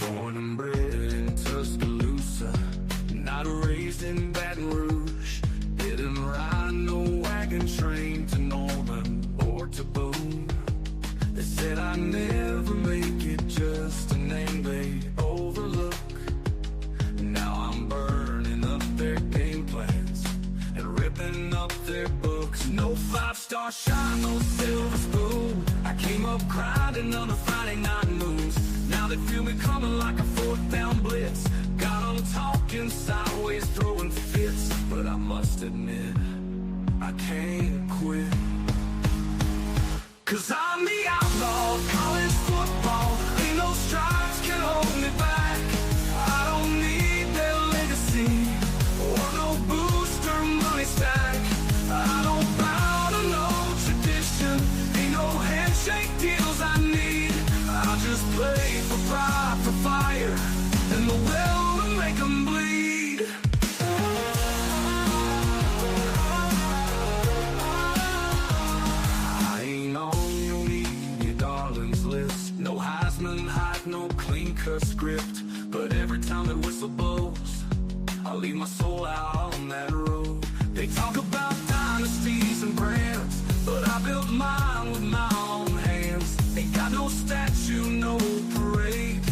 Born and bred in Tuscaloosa, not raised in Baton Rouge. Didn't ride no wagon train to Norman or to Boone. They said I'd never make it, just a name they overlook. Now I'm burning up their game plans and ripping up their books. No 5-star shot, no silver spoon. I came up grinding on a Friday night moons. Now they feel me coming like a 4th down blitz. Got them talking sideways, throwing fits. But I must admit, I can't quit. 'Cause I'm the outlaw of college football. Ain't no stripes can hold me back. I don't need their legacy or no booster money stack. I don't bow to no tradition. Ain't no handshake deals I need. I just play for pride, for fire, and the will to make them bleed. I ain't on your media darlings list. No Heisman hype, no clean-cut script. But every time that whistle blows, I leave my soul out on that road. They talk about dynasties and brands, but I built mine with my own hands. Ain't got no statue, no parade,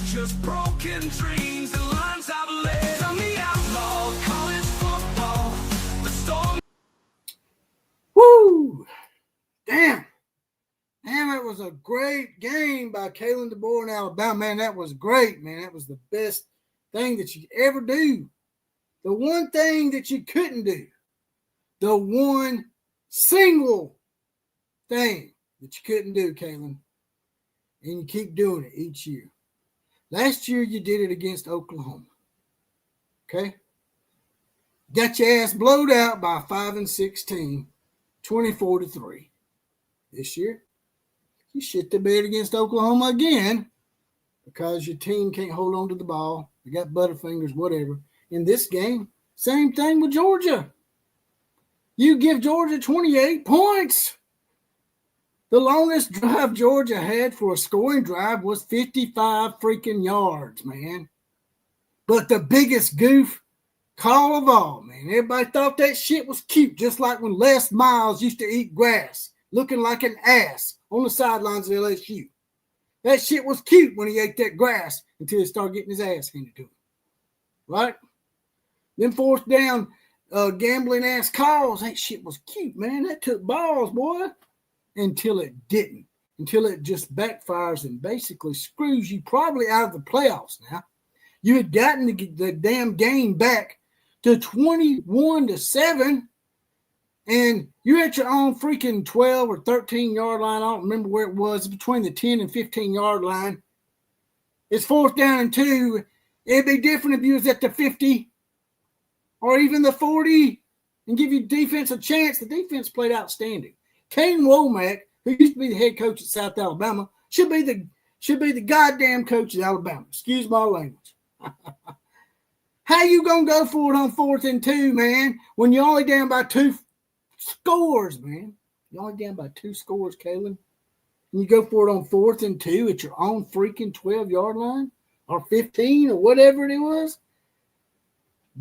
just broken dreams and lines I've laid. I'm the outlaw of college football, the storm. Woo! Damn, it was a great game by Kalen DeBoer in Alabama. Man, that was great, man. That was the best thing that you could ever do. The one thing that you couldn't do, the one single thing that you couldn't do, Kalen, and you keep doing it each year. Last year, you did it against Oklahoma, okay? Got your ass blowed out by a 5-16, 24-3. This year, you shit the bed against Oklahoma again because your team can't hold on to the ball. You got butterfingers, whatever. In this game, same thing with Georgia. You give Georgia 28 points. The longest drive Georgia had for a scoring drive was 55 freaking yards, man. But the biggest goof call of all, man. Everybody thought that shit was cute, just like when Les Miles used to eat grass, looking like an ass on the sidelines of LSU. That shit was cute when he ate that grass until he started getting his ass handed to him. Right? Then 4th down, gambling ass calls. That shit was cute, man. That took balls, boy. Until it didn't. Until it just backfires and basically screws you probably out of the playoffs now. You had gotten the damn game back to 21-7, and you're at your own freaking 12 or 13-yard line. I don't remember where it was. Between the 10 and 15-yard line. It's 4th down and 2. It'd be different if you was at the 50 or even the 40 and give your defense a chance. The defense played outstanding. Kane Womack, who used to be the head coach at South Alabama, should be the goddamn coach at Alabama. Excuse my language. How you gonna go for it on 4th and 2, man, when you're only down by 2 scores, man? You're only down by 2 scores, Kalen. And you go for it on 4th and 2 at your own freaking 12-yard line or 15 or whatever it was.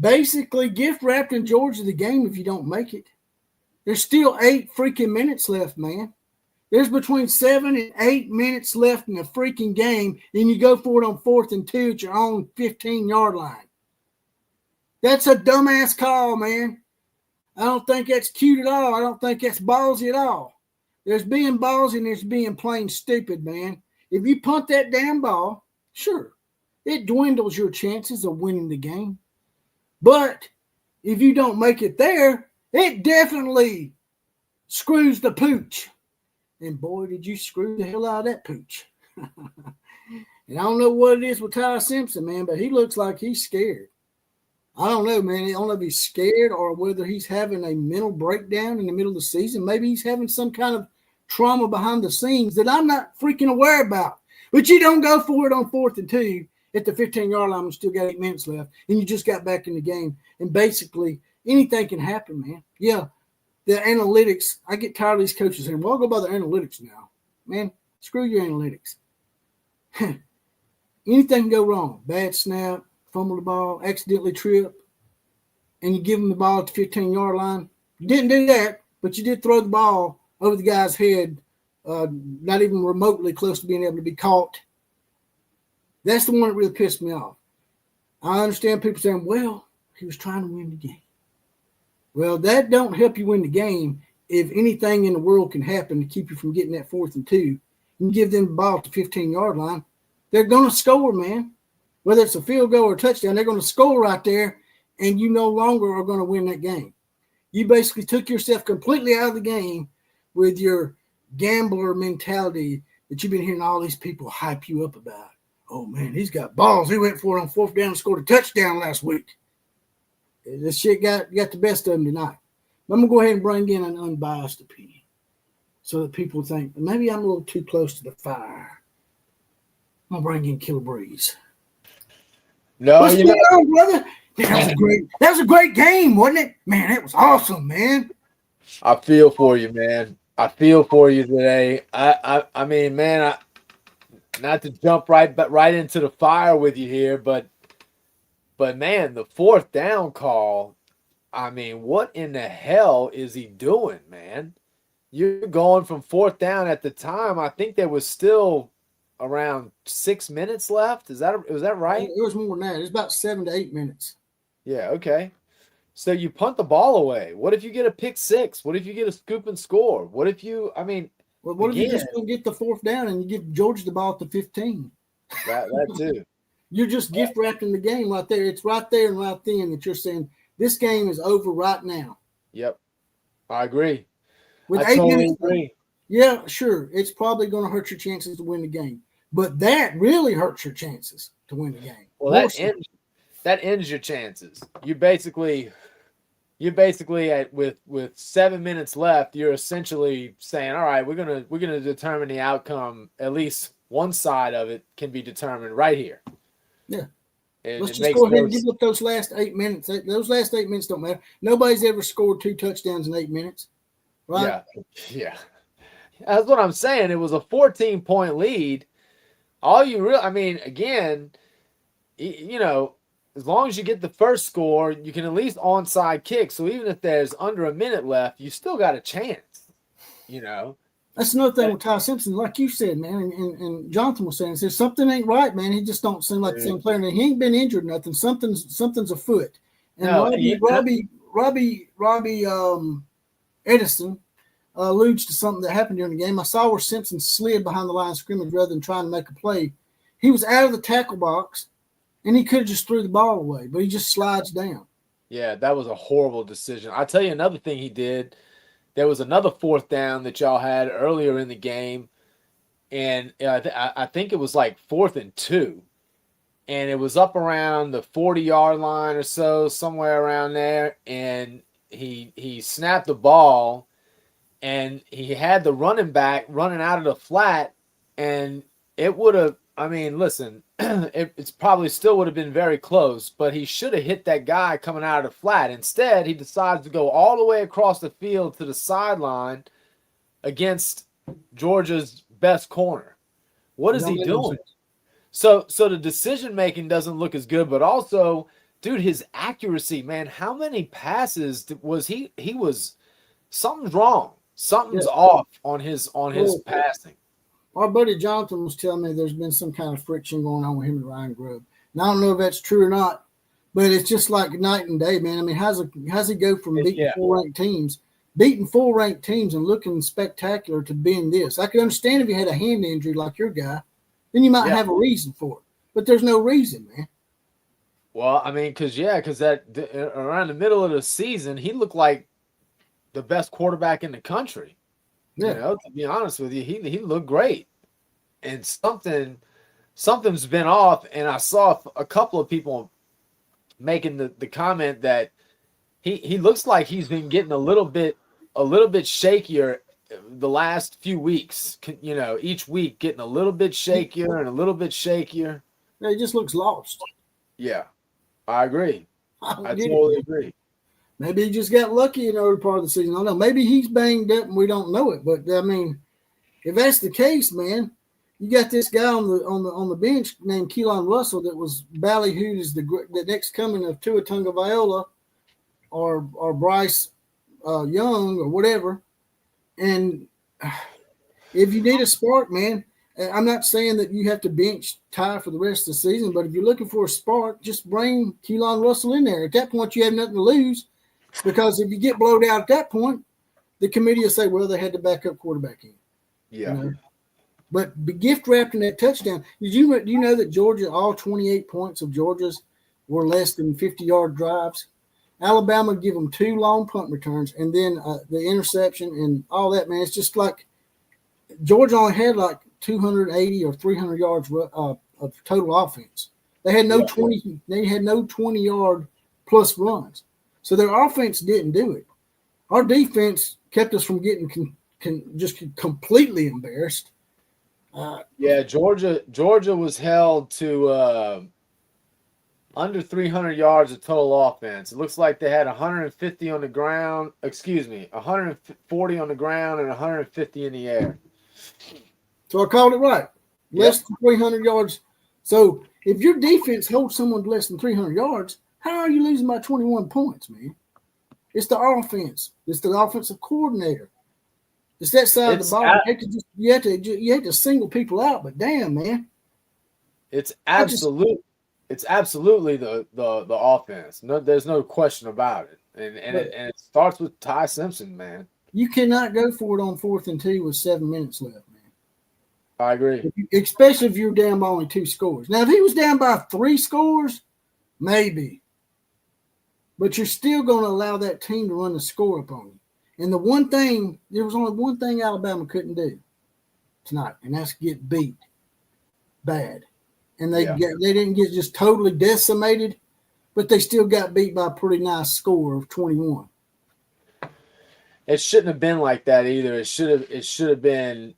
Basically, gift wrapped in Georgia the game if you don't make it. There's still 8 freaking minutes left, man. There's between 7 and 8 minutes left in the freaking game, and you go for it on 4th and 2 at your own 15-yard line. That's a dumbass call, man. I don't think that's cute at all. I don't think that's ballsy at all. There's being ballsy and there's being plain stupid, man. If you punt that damn ball, sure, it dwindles your chances of winning the game. But if you don't make it there, it definitely screws the pooch. And boy, did you screw the hell out of that pooch. And I don't know what it is with Ty Simpson, man, but he looks like he's scared. I don't know, man. I don't know if he's scared or whether he's having a mental breakdown in the middle of the season. Maybe he's having some kind of trauma behind the scenes that I'm not freaking aware about. But you don't go for it on 4th and 2 at the 15-yard line and still got 8 minutes left, and you just got back in the game. And basically, anything can happen, man. Yeah, the analytics, I get tired of these coaches saying, well, I'll go by the analytics now. Man, screw your analytics. anything can go wrong. Bad snap, fumble the ball, accidentally trip, and you give them the ball at the 15-yard line. You didn't do that, but you did throw the ball over the guy's head, not even remotely close to being able to be caught. That's the one that really pissed me off. I understand people saying, well, he was trying to win the game. Well, that don't help you win the game if anything in the world can happen to keep you from getting that 4th and 2. You give them the ball at the 15-yard line. They're going to score, man. Whether it's a field goal or a touchdown, they're going to score right there, and you no longer are going to win that game. You basically took yourself completely out of the game with your gambler mentality that you've been hearing all these people hype you up about. Oh, man, he's got balls. He went for it on 4th down and scored a touchdown last week. This shit got the best of him tonight. But I'm going to go ahead and bring in an unbiased opinion so that people think maybe I'm a little too close to the fire. I'm going to bring in Killer Breeze. No, what's going on, brother? That was a great game, wasn't it? Man, it was awesome, man. I feel for you, man. I feel for you today. I mean, man, not to jump right into the fire with you here, but man, the 4th down call, I mean, what in the hell is he doing, man? You're going from 4th down at the time. I think there was still around 6 minutes left. Was that right? It was more than that. It was about 7 to 8 minutes. Yeah, okay. So you punt the ball away. What if you get a pick 6? What if you get a scoop and score? What if you, I mean, well, what if you just don't get the 4th down and you give Georgia the ball at the 15? That too. You're just gift wrapping the game right there. It's right there and right then that you're saying this game is over right now. Yep. I agree. With I 8 totally minutes, agree. Yeah, sure. It's probably going to hurt your chances to win the game. But that really hurts your chances to win the game. Well, that ends your chances. You basically with 7 minutes left, you're essentially saying, all right, we're gonna determine the outcome. At least one side of it can be determined right here. Yeah. And let's just go ahead and give up those last 8 minutes. Those last 8 minutes don't matter. Nobody's ever scored 2 touchdowns in 8 minutes. Right? Yeah. That's what I'm saying. It was a 14-point lead. Again, you know, as long as you get the first score, you can at least onside kick. So even if there's under a minute left, you still got a chance, you know. That's another thing with Ty Simpson, like you said, man, and Jonathan was saying, says something ain't right, man. He just don't seem like the same player. And he ain't been injured or nothing. Something's afoot. And Robbie Edison alludes to something that happened during the game. I saw where Simpson slid behind the line of scrimmage rather than trying to make a play. He was out of the tackle box, and he could have just threw the ball away, but he just slides down. Yeah, that was a horrible decision. I'll tell you another thing he did. There was another 4th down that y'all had earlier in the game, and I think it was like 4th and 2, and it was up around the 40-yard line or so, somewhere around there, and he snapped the ball, and he had the running back running out of the flat, and it would have, I mean, listen, it's probably still would have been very close, but he should have hit that guy coming out of the flat. Instead, he decides to go all the way across the field to the sideline against Georgia's best corner. What is he doing? So the decision-making doesn't look as good, but also, dude, his accuracy, man, how many passes was he was something's wrong. Something's off on his passing. Our buddy Jonathan was telling me there's been some kind of friction going on with him and Ryan Grubb. Now, I don't know if that's true or not, but it's just like night and day, man. I mean, how's he go from beating full-ranked teams and looking spectacular to being this? I could understand if you had a hand injury like your guy, then you might have a reason for it. But there's no reason, man. Well, I mean, because that around the middle of the season, he looked like the best quarterback in the country. Yeah. You know, to be honest with you, he looked great. And something's been off, and I saw a couple of people making the comment that he looks like he's been getting a little bit shakier the last few weeks. You know, each week getting a little bit shakier and a little bit shakier. Yeah, he just looks lost. Yeah, I agree. I totally agree. Maybe he just got lucky in the early part of the season. I don't know. Maybe he's banged up and we don't know it. But, I mean, if that's the case, man, you got this guy on the bench named Kalen Russell that was ballyhooed as the next coming of Tua Tagovailoa or Bryce Young or whatever. And if you need a spark, man, I'm not saying that you have to bench Ty for the rest of the season, but if you're looking for a spark, just bring Kalen Russell in there. At that point, you have nothing to lose, because if you get blowed out at that point, the committee will say, well, they had the backup quarterback in. Yeah. You know? But be gift wrapped in that touchdown. Do you know that Georgia, all 28 points of Georgia's were less than 50-yard drives? Alabama give them 2 long punt returns and then the interception and all that, man. It's just like Georgia only had like 280 or 300 yards of total offense. They had no 20. They had no 20-yard plus runs, so their offense didn't do it. Our defense kept us from getting just completely embarrassed. Georgia was held to under 300 yards of total offense. It looks like they had 150 on the ground. 140 on the ground and 150 in the air. So I called it right. Less than 300 yards. So if your defense holds someone to less than 300 yards, how are you losing by 21 points, man? It's the offense. It's the offensive coordinator. It's that side of the ball. You have to single people out, but damn, man. It's absolutely the offense. No, there's no question about it. And it starts with Ty Simpson, man. You cannot go for it on 4th and 2 with 7 minutes left, man. I agree. Especially if you're down by only 2 scores. Now, if he was down by 3 scores, maybe. But you're still going to allow that team to run the score up on you. And there was only one thing Alabama couldn't do tonight, and that's get beat bad. And they didn't get just totally decimated, but they still got beat by a pretty nice score of 21. It shouldn't have been like that either. It should have been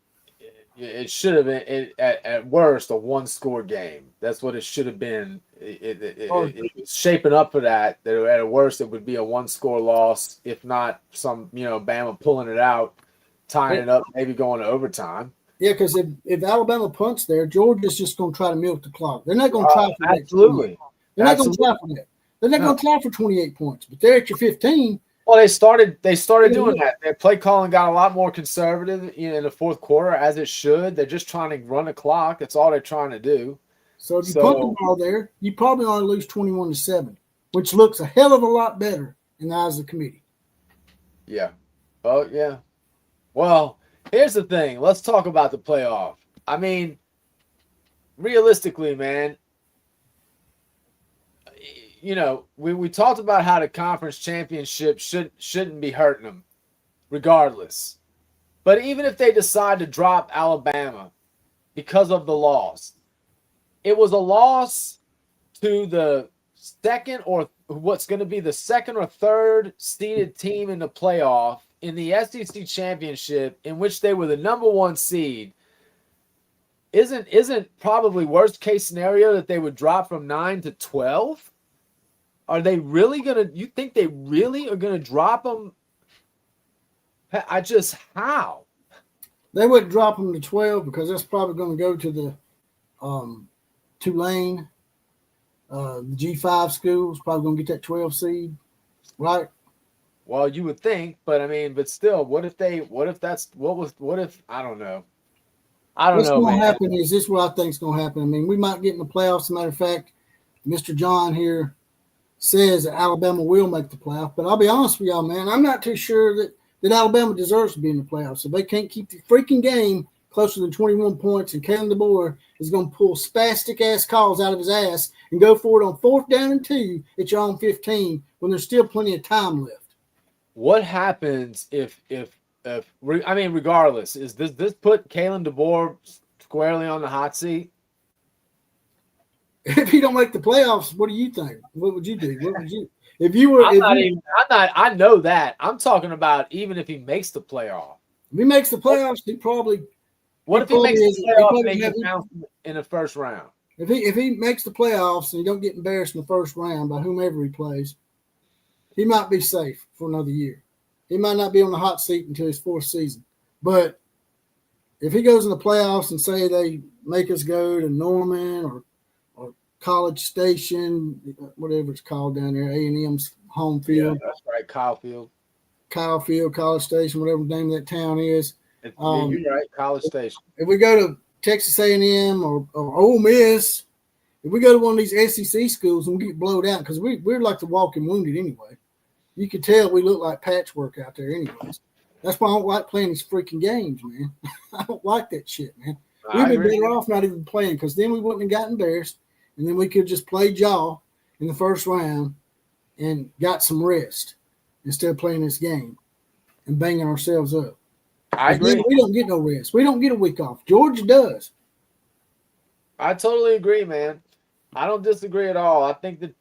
at worst a 1-score game. That's what it should have been. It was shaping up for that. That at worst it would be a 1-score loss, if not some Bama pulling it out, tying it up, maybe going to overtime. Yeah, because if Alabama punts there, Georgia's just going to try to milk the clock. They're not going to try for absolutely. They're not going to try for that. They're not going to try for 28 points. But they're at your 15. Well, they started doing that. Their play calling got a lot more conservative in the 4th quarter, as it should. They're just trying to run the clock. That's all they're trying to do. So if you punt the ball there, you probably only lose 21-7, which looks a hell of a lot better in the eyes of the committee. Yeah. Oh, yeah. Well, here's the thing. Let's talk about the playoff. I mean, realistically, man, we talked about how the conference championship shouldn't be hurting them, regardless. But even if they decide to drop Alabama because of the loss, it was a loss to the second or what's going to be the second or third seeded team in the playoff in the SEC championship, in which they were the number 1 seed. Isn't probably worst case scenario that they would drop from 9 to 12? Are they really you think they really are gonna drop them? How? They wouldn't drop them to 12 because that's probably going to go to the Tulane, the G5 schools, probably going to get that 12 seed, right? Well, you would think, but still, what if I don't know. What's going to happen is this is what I think is going to happen. I mean, we might get in the playoffs. As a matter of fact, Mr. John here says that Alabama will make the playoff. But I'll be honest with y'all, man, I'm not too sure that Alabama deserves to be in the playoffs. If they can't keep the freaking game closer than 21 points, and Kalen DeBoer is going to pull spastic-ass calls out of his ass and go for it on 4th down and 2 at your own 15 when there's still plenty of time left. What happens if regardless, is this put Kalen DeBoer squarely on the hot seat? If he don't make the playoffs, what do you think? What would you do? What would you if you were? I know that. I'm talking about even if he makes the playoff. If he makes the playoffs, he probably. What if he makes the playoff and he gets bounced in the first round? If he makes the playoffs and he don't get embarrassed in the first round by whomever he plays, he might be safe for another year. He might not be on the hot seat until his 4th season. But if he goes in the playoffs and say they make us go to Norman or College Station, whatever it's called down there, A&M's home field. Yeah, that's right, Kyle Field, College Station, whatever the name of that town is. You're right, College Station. If we go to Texas A&M or Ole Miss, if we go to one of these SEC schools and we get blowed out, because we're like the walking wounded anyway. You can tell we look like patchwork out there anyways. That's why I don't like playing these freaking games, man. I don't like that shit, man. We'd be better off not even playing, because then we wouldn't have got embarrassed, and then we could just play jaw in the first round and got some rest instead of playing this game and banging ourselves up. I agree. We don't get no rest. We don't get a week off. Georgia does. I totally agree, man. I don't disagree at all. I think that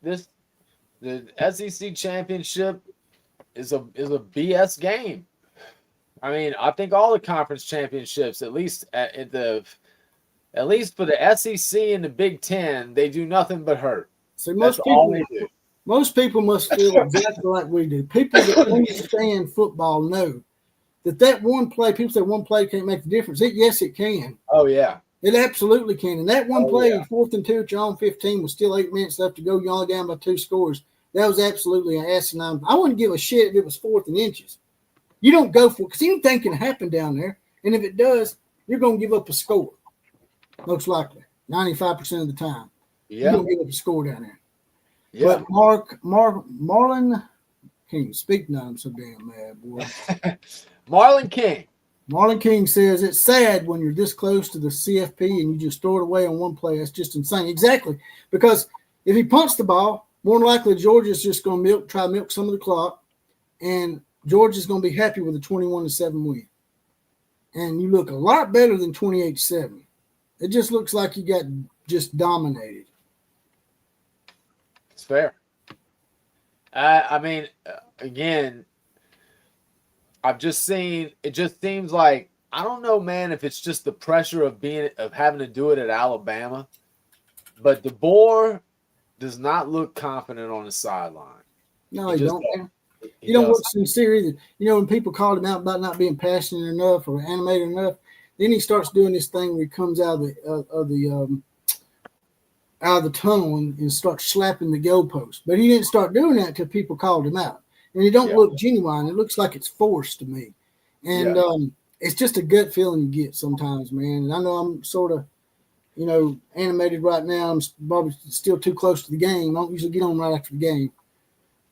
the SEC championship is a BS game. I mean, I think all the conference championships, at least for the SEC and the Big Ten, they do nothing but hurt. So most people must feel exactly like we do. People that understand football know that one play, people say one play can't make the difference. Yes, it can. Oh, yeah. It absolutely can. And that one play, 4th and 2 at your own 15, was still 8 minutes left to go. You're only down by 2 scores. That was absolutely an asinine. I wouldn't give a shit if it was 4th and inches. You don't go for it because anything can happen down there. And if it does, you're going to give up a score. Most likely. 95% of the time. Yeah. You're going to give up a score down there. Yeah. But Marlon King, speak now, I'm so damn mad, boy. Marlon King says it's sad when you're this close to the CFP and you just throw it away on one play. That's just insane. Exactly. Because if he punts the ball, more than likely Georgia's just going to try to milk some of the clock, and Georgia's going to be happy with a 21-7 win. And you look a lot better than 28-7. It just looks like you got just dominated. It's fair. I mean, again, I've just seen, it just seems like, I don't know, man, if it's just the pressure of having to do it at Alabama, but DeBoer does not look confident on the sideline. No, he don't. He don't look sincere either. You know, when people called him out about not being passionate enough or animated enough, then he starts doing this thing where he comes out of the tunnel and starts slapping the goalpost. But he didn't start doing that until people called him out. And it don't look genuine. It looks like it's forced to me. And it's just a gut feeling you get sometimes, man. And I know I'm sort of, animated right now. I'm probably still too close to the game. I don't usually get on right after the game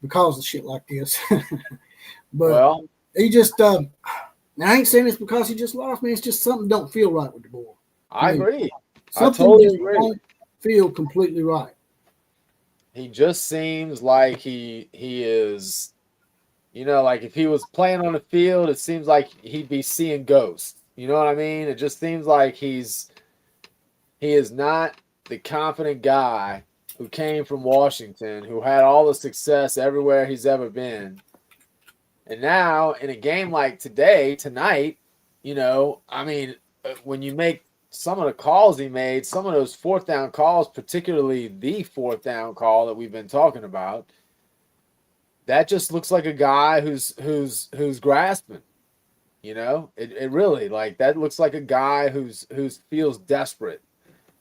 because of shit like this. But he just I ain't saying this because he just lost, man. It's just something don't feel right with the boy. I agree. Something I totally agree. Don't feel completely right. He just seems like he is, like if he was playing on the field, it seems like he'd be seeing ghosts. You know what I mean? It just seems like he is not the confident guy who came from Washington, who had all the success everywhere he's ever been. And now in a game like tonight, when you make some of the calls he made, some of those 4th down calls, particularly the 4th down call that we've been talking about, that just looks like a guy who's grasping. It really, like, that looks like a guy who's feels desperate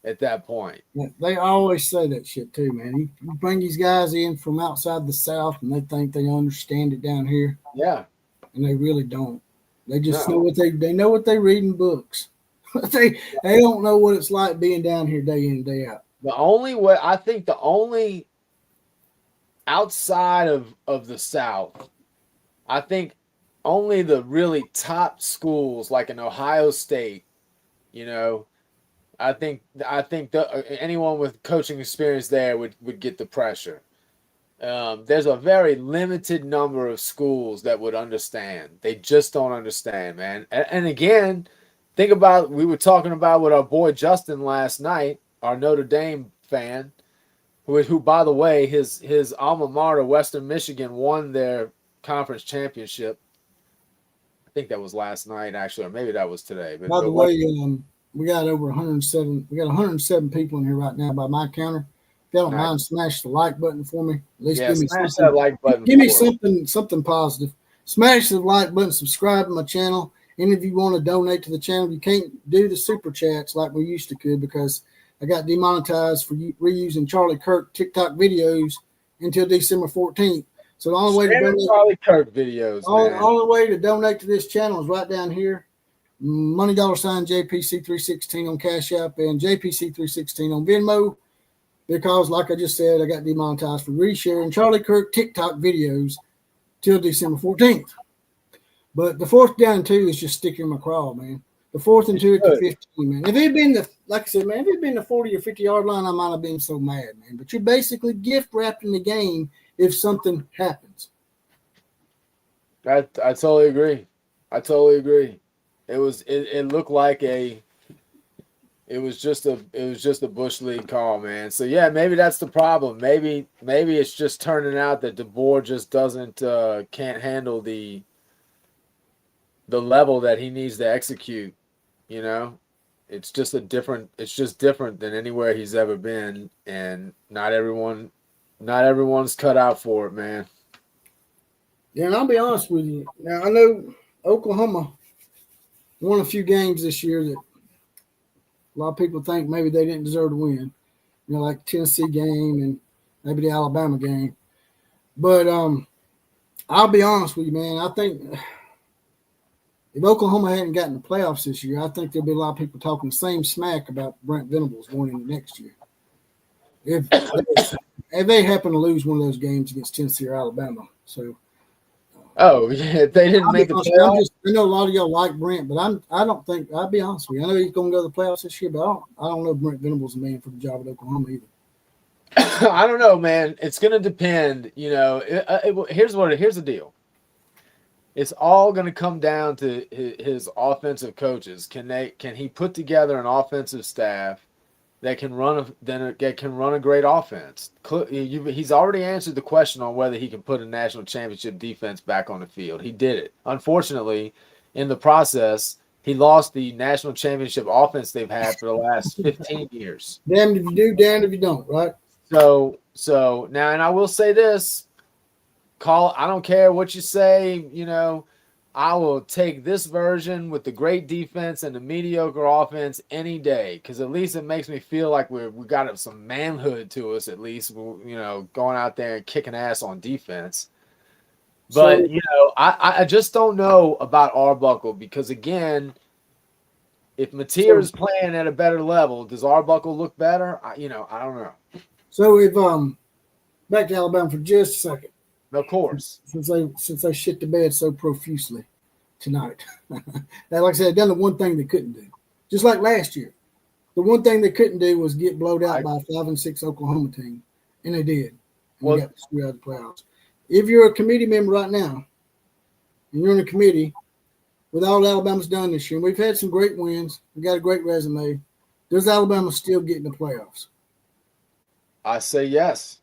at that point. Yeah, they always say that shit too, man. You bring these guys in from outside the South and they think they understand it down here. Yeah. And they really don't. They just know what they know what they read in books. they don't know what it's like being down here day in and day out. The only outside of the South, I think only the top schools like an Ohio State, I think anyone with coaching experience there would get the pressure. There's a very limited number of schools that would understand. They just don't understand, man. And again, think about, we were talking about with our boy Justin last night, our Notre Dame fan, who by the way, his alma mater, Western Michigan, won their conference championship. I think that was last night, actually, or maybe that was today. By the way, we got over 107. We got 107 people in here right now by my counter. If you don't mind, smash the like button for me. At least give me that like button. Give me something positive. Smash the like button, subscribe to my channel, Any of you want to donate to the channel, you can't do the super chats like we used to could because I got demonetized for reusing Charlie Kirk TikTok videos until December 14th. So the only way to donate Charlie Kirk videos, only way to donate to this channel is right down here. Money $ JPC316 on Cash App and JPC316 on Venmo. Because, like I just said, I got demonetized for resharing Charlie Kirk TikTok videos till December 14th. But the 4th down and 2 is just sticking my craw, man. The 4th and 2 at the 15, man. If it had been like I said, man, if it had been the 40 or 50 yard line, I might have been so mad, man. But you're basically gift wrapped in the game if something happens. I totally agree. It looked like it was just a bush league call, man. So yeah, maybe that's the problem. Maybe it's just turning out that DeBoer just can't handle the level that he needs to execute. You know, it's just different than anywhere he's ever been, and not everyone's cut out for it, man. Yeah, and I'll be honest with you. Now I know Oklahoma won a few games this year that a lot of people think maybe they didn't deserve to win. You know, like Tennessee game and maybe the Alabama game. But I'll be honest with you, man. I think if Oklahoma hadn't gotten the playoffs this year, I think there'll be a lot of people talking the same smack about Brent Venables going into next year. If they happen to lose one of those games against Tennessee or Alabama. So oh yeah, they didn't make the playoffs. I know a lot of y'all like Brent, but I don't think I'll be honest with you. I know he's going to go to the playoffs this year, but I don't know if Brent Venables is the man for the job at Oklahoma either. I don't know, man. It's going to depend. You know, here's the deal. It's all going to come down to his offensive coaches. Can he put together an offensive staff that can run a great offense? He's already answered the question on whether he can put a national championship defense back on the field. He did it. Unfortunately, in the process, he lost the national championship offense they've had for the last 15 years. Damned if you do, damned if you don't, right? So now, and I will say this. I don't care what you say, you know, I will take this version with the great defense and the mediocre offense any day, because at least it makes me feel like we got some manhood to us, at least, you know, going out there and kicking ass on defense. But, you know, I just don't know about Arbuckle, because, again, if Mateer is playing at a better level, does Arbuckle look better? I don't know. So if back to Alabama for just a second. Of course. Since they shit the bed so profusely tonight. Now, like I said, they've done the one thing they couldn't do. Just like last year. The one thing they couldn't do was get blowed out by a 5-6 Oklahoma team. And they did. And they got screwed out of the playoffs. If you're a committee member right now, and you're in a committee with all Alabama's done this year, and we've had some great wins, we got a great resume, does Alabama still get in the playoffs? I say yes.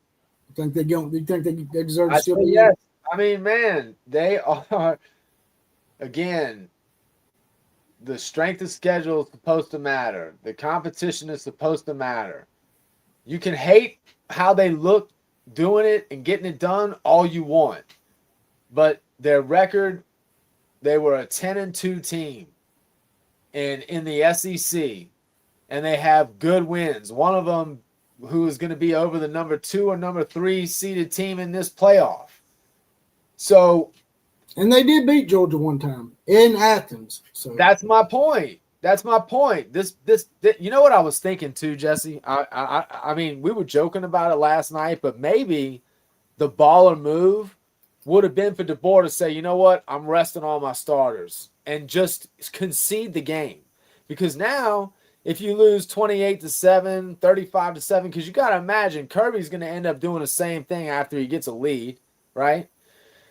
You think they deserve to still be? Yes. I mean, man, they are. Again, the strength of schedule is supposed to matter. The competition is supposed to matter. You can hate how they look doing it and getting it done all you want, but their record, they were a 10-2 team, and in the SEC, and they have good wins. One of them, who is going to be over the number 2 or number 3 seeded team in this playoff. So, and they did beat Georgia one time in Athens. So that's my point. This you know what I was thinking too, Jesse? I mean, we were joking about it last night, but maybe the baller move would have been for DeBoer to say, you know what, I'm resting all my starters and just concede the game. Because now, if you lose 28-7, 35-7, because you got to imagine Kirby's going to end up doing the same thing after he gets a lead, right?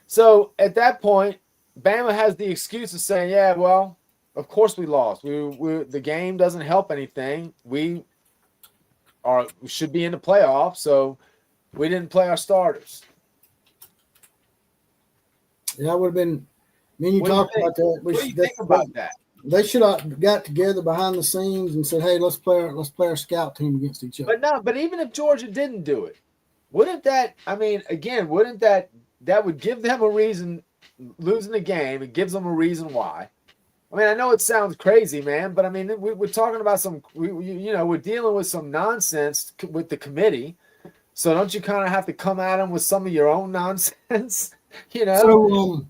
So at that point, Bama has the excuse of saying, yeah, well, of course we lost. The game doesn't help anything. We should be in the playoffs, so we didn't play our starters. Yeah, that would have been. I mean, you talked about that. What do you think about that? They should have got together behind the scenes and said, "Hey, let's play our scout team against each other." But even if Georgia didn't do it, wouldn't that? I mean, again, wouldn't that would give them a reason losing the game? It gives them a reason why. I mean, I know it sounds crazy, man, but I mean, we're talking about we're dealing with some nonsense with the committee. So don't you kind of have to come at them with some of your own nonsense? So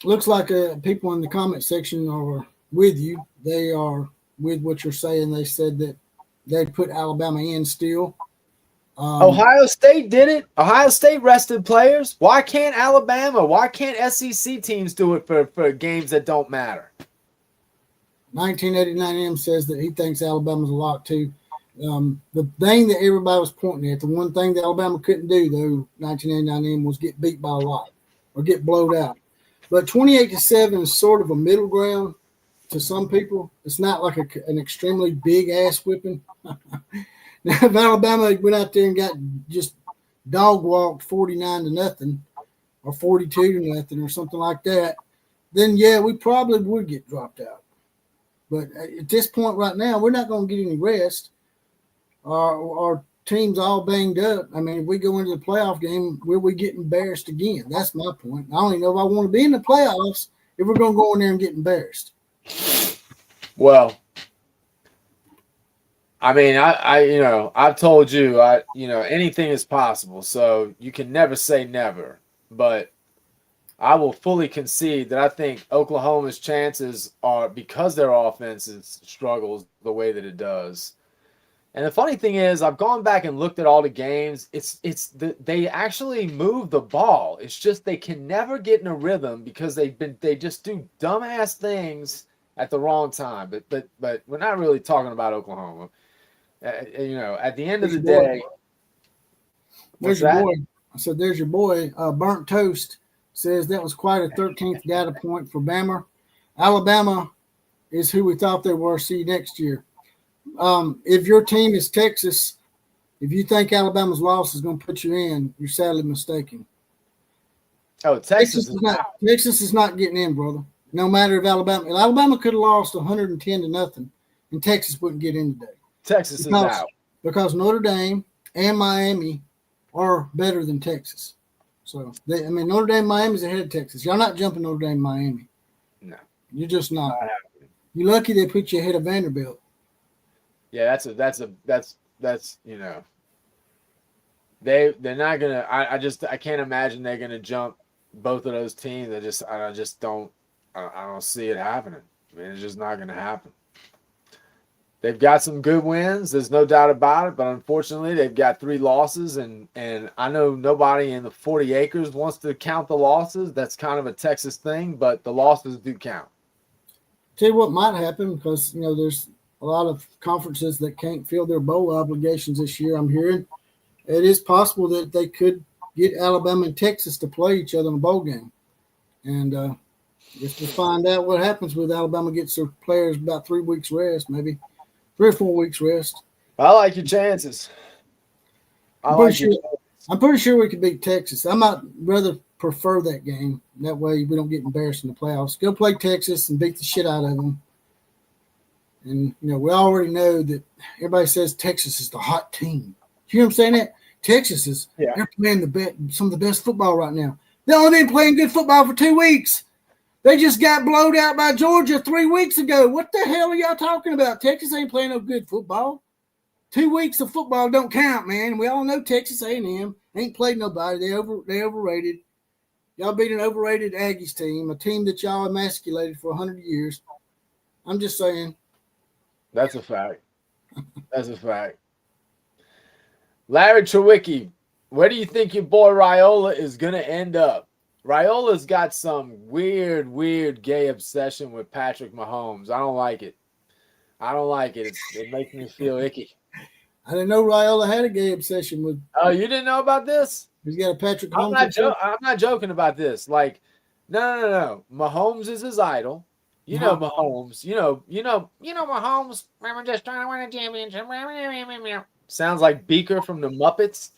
looks like people in the comment section are with you. They are with what you're saying. They said that they'd put Alabama in still. Ohio State did it. Ohio State rested players. Why can't Alabama? Why can't SEC teams do it for games that don't matter? 1989M says that he thinks Alabama's a lock too. The thing that everybody was pointing at, the one thing that Alabama couldn't do though, 1989M, was get beat by a lot or get blowed out. But 28-7 is sort of a middle ground to some people. It's not like an extremely big ass whipping. Now, if Alabama went out there and got just dog walked 49-0 or 42-0 or something like that, then yeah, we probably would get dropped out. But at this point right now, we're not going to get any rest. Our team's all banged up. I mean, if we go into the playoff game, will we get embarrassed again? That's my point. I don't even know if I want to be in the playoffs if we're going to go in there and get embarrassed. Well, I mean, I've told you, anything is possible. So you can never say never. But I will fully concede that I think Oklahoma's chances are, because their offense struggles the way that it does. And the funny thing is, I've gone back and looked at all the games. They actually move the ball. It's just they can never get in a rhythm because they just do dumbass things at the wrong time. But we're not really talking about Oklahoma. At the end of the day, there's your boy. I said, there's your boy. Burnt Toast says that was quite a 13th data point for Bama. Alabama is who we thought they were. See you next year. If your team is Texas, if you think Alabama's loss is going to put you in, you're sadly mistaken. Oh, Texas is not getting in, brother. No matter if Alabama could have lost 110-0, and Texas wouldn't get in today. Texas is out because Notre Dame and Miami are better than Texas. So Notre Dame, Miami's ahead of Texas. Y'all not jumping Notre Dame, Miami. No, you're just not. You're lucky they put you ahead of Vanderbilt. Yeah, they're not gonna. I can't imagine they're gonna jump both of those teams. I don't see it happening. I mean, it's just not gonna happen. They've got some good wins. There's no doubt about it. But unfortunately, they've got 3 losses. And I know nobody in the 40 acres wants to count the losses. That's kind of a Texas thing. But the losses do count. Tell you what might happen, because, there's a lot of conferences that can't fill their bowl obligations this year, I'm hearing. It is possible that they could get Alabama and Texas to play each other in a bowl game. And just to find out what happens with Alabama gets their players about 3 weeks rest, maybe 3 or 4 weeks rest. I like your chances. I'm pretty sure we could beat Texas. I might rather prefer that game. That way we don't get embarrassed in the playoffs. Go play Texas and beat the shit out of them. And, we already know that everybody says Texas is the hot team. You hear them saying that? Texas is they're playing some of the best football right now. They've only been playing good football for 2 weeks. They just got blowed out by Georgia 3 weeks ago. What the hell are y'all talking about? Texas ain't playing no good football. 2 weeks of football don't count, man. We all know Texas A&M ain't played nobody. They overrated. Y'all beat an overrated Aggies team, a team that y'all emasculated for 100 years. I'm just saying. That's a fact. That's a fact. Larry Trewicki, where do you think your boy Raiola is going to end up? Raiola's got some weird gay obsession with Patrick Mahomes. I don't like it. It makes me feel icky. I didn't know Raiola had a gay obsession with. Oh, you didn't know about this? He's got a Patrick Mahomes. I'm not joking about this. Like, no. Mahomes is his idol. You know Mahomes. You know Mahomes. We're just trying to win a championship. Sounds like Beaker from the Muppets.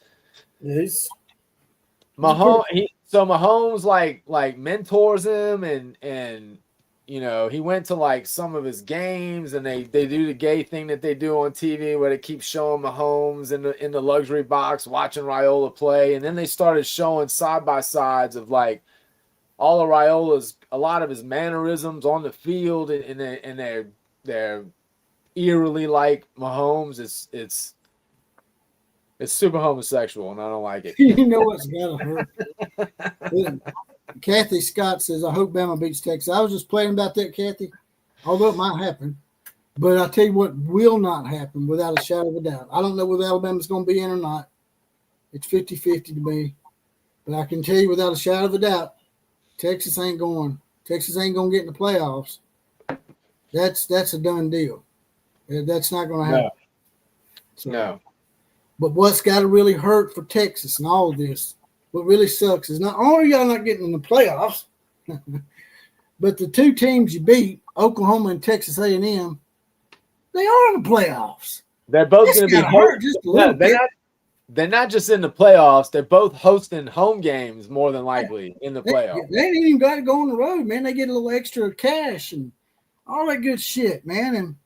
Yes. Mahomes like mentors him and he went to like some of his games, and they do the gay thing that they do on TV where they keep showing Mahomes in the luxury box watching Raiola play, and then they started showing side by sides of like all of Raiola's a lot of his mannerisms on the field, and they're eerily like Mahomes. It's super homosexual, and I don't like it. You know what's gotta hurt? Kathy Scott says, "I hope Bama beats Texas." I was just playing about that, Kathy. Although it might happen, but I tell you what will not happen without a shadow of a doubt. I don't know whether Alabama's going to be in or not. It's 50-50 to me, but I can tell you without a shadow of a doubt, Texas ain't going. Texas ain't going to get in the playoffs. That's a done deal. That's not going to happen. No. So, No. But what's got to really hurt for Texas and all of this, what really sucks is not only y'all not getting in the playoffs, but the two teams you beat, Oklahoma and Texas A&M, they are in the playoffs. They're both going to be hurt just a little bit. They're not just in the playoffs. They're both hosting home games more than likely in the playoffs. They ain't even got to go on the road, man. They get a little extra cash and all that good shit, man. And,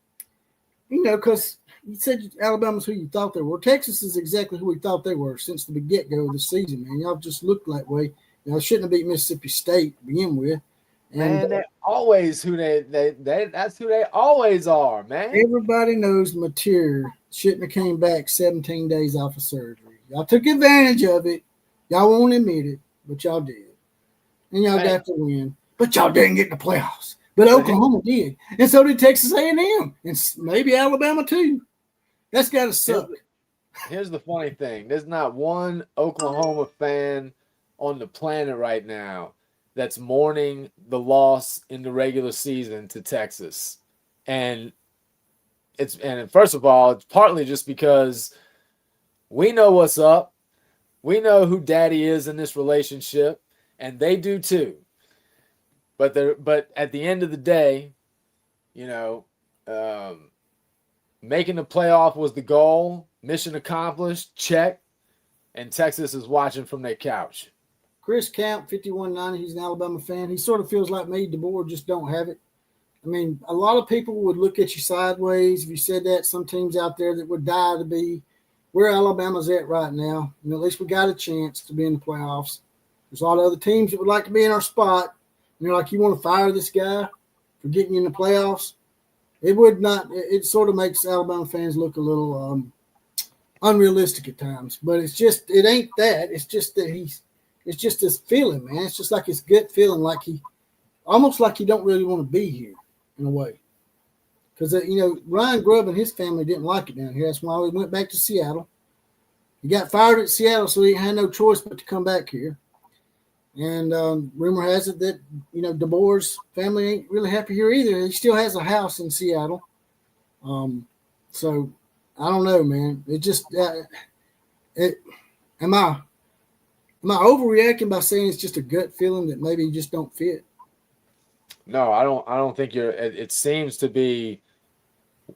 you know, because you said Alabama's who you thought they were. Texas is exactly who we thought they were since the get-go of the season, man. Y'all just looked that way. Y'all shouldn't have beat Mississippi State to begin with. And they're always who they that's who they always are, man. Everybody knows Mateer shouldn't have came back 17 days off of surgery. Y'all took advantage of it. Y'all won't admit it, but y'all did. And y'all got to win. But y'all didn't get in the playoffs. But Oklahoma did. And so did Texas A&M. And maybe Alabama too. That's got to suck. Here's the funny thing. There's not one Oklahoma fan on the planet right now that's mourning the loss in the regular season to Texas. And first of all, it's partly just because we know what's up. We know who daddy is in this relationship, and they do too. But at the end of the day, you know, making the playoff was the goal. Mission accomplished. Check. And Texas is watching from their couch. Chris Camp, 5190, he's an Alabama fan. He sort of feels like me. DeBoer just don't have it. I mean, a lot of people would look at you sideways if you said that. Some teams out there that would die to be where Alabama's at right now. And at least we got a chance to be in the playoffs. There's a lot of other teams that would like to be in our spot. And they're like, you want to fire this guy for getting you in the playoffs? It would not. It sort of makes Alabama fans look a little unrealistic at times. But it ain't that. It's just that it's just this feeling, man. It's just like his gut feeling, like almost like he don't really want to be here in a way. Because, you know, Ryan Grubb and his family didn't like it down here. That's why we went back to Seattle. He got fired at Seattle, so he had no choice but to come back here. And rumor has it that, you know, DeBoer's family ain't really happy here either. He still has a house in Seattle. So, I don't know, man. It just am I overreacting by saying it's just a gut feeling that maybe you just don't fit? No, I don't think it seems to be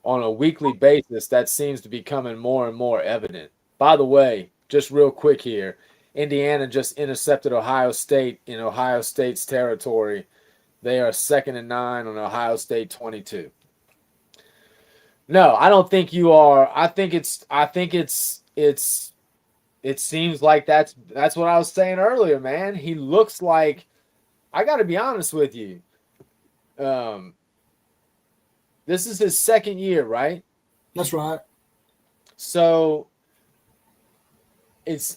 on a weekly basis. That seems to be becoming more and more evident. By the way, just real quick here, Indiana just intercepted Ohio State in Ohio State's territory. They are 2nd and 9 on Ohio State 22. No, I don't think you are. I think it seems like that's what I was saying earlier, man. He looks like, I got to be honest with you. This is his second year, right? That's right. So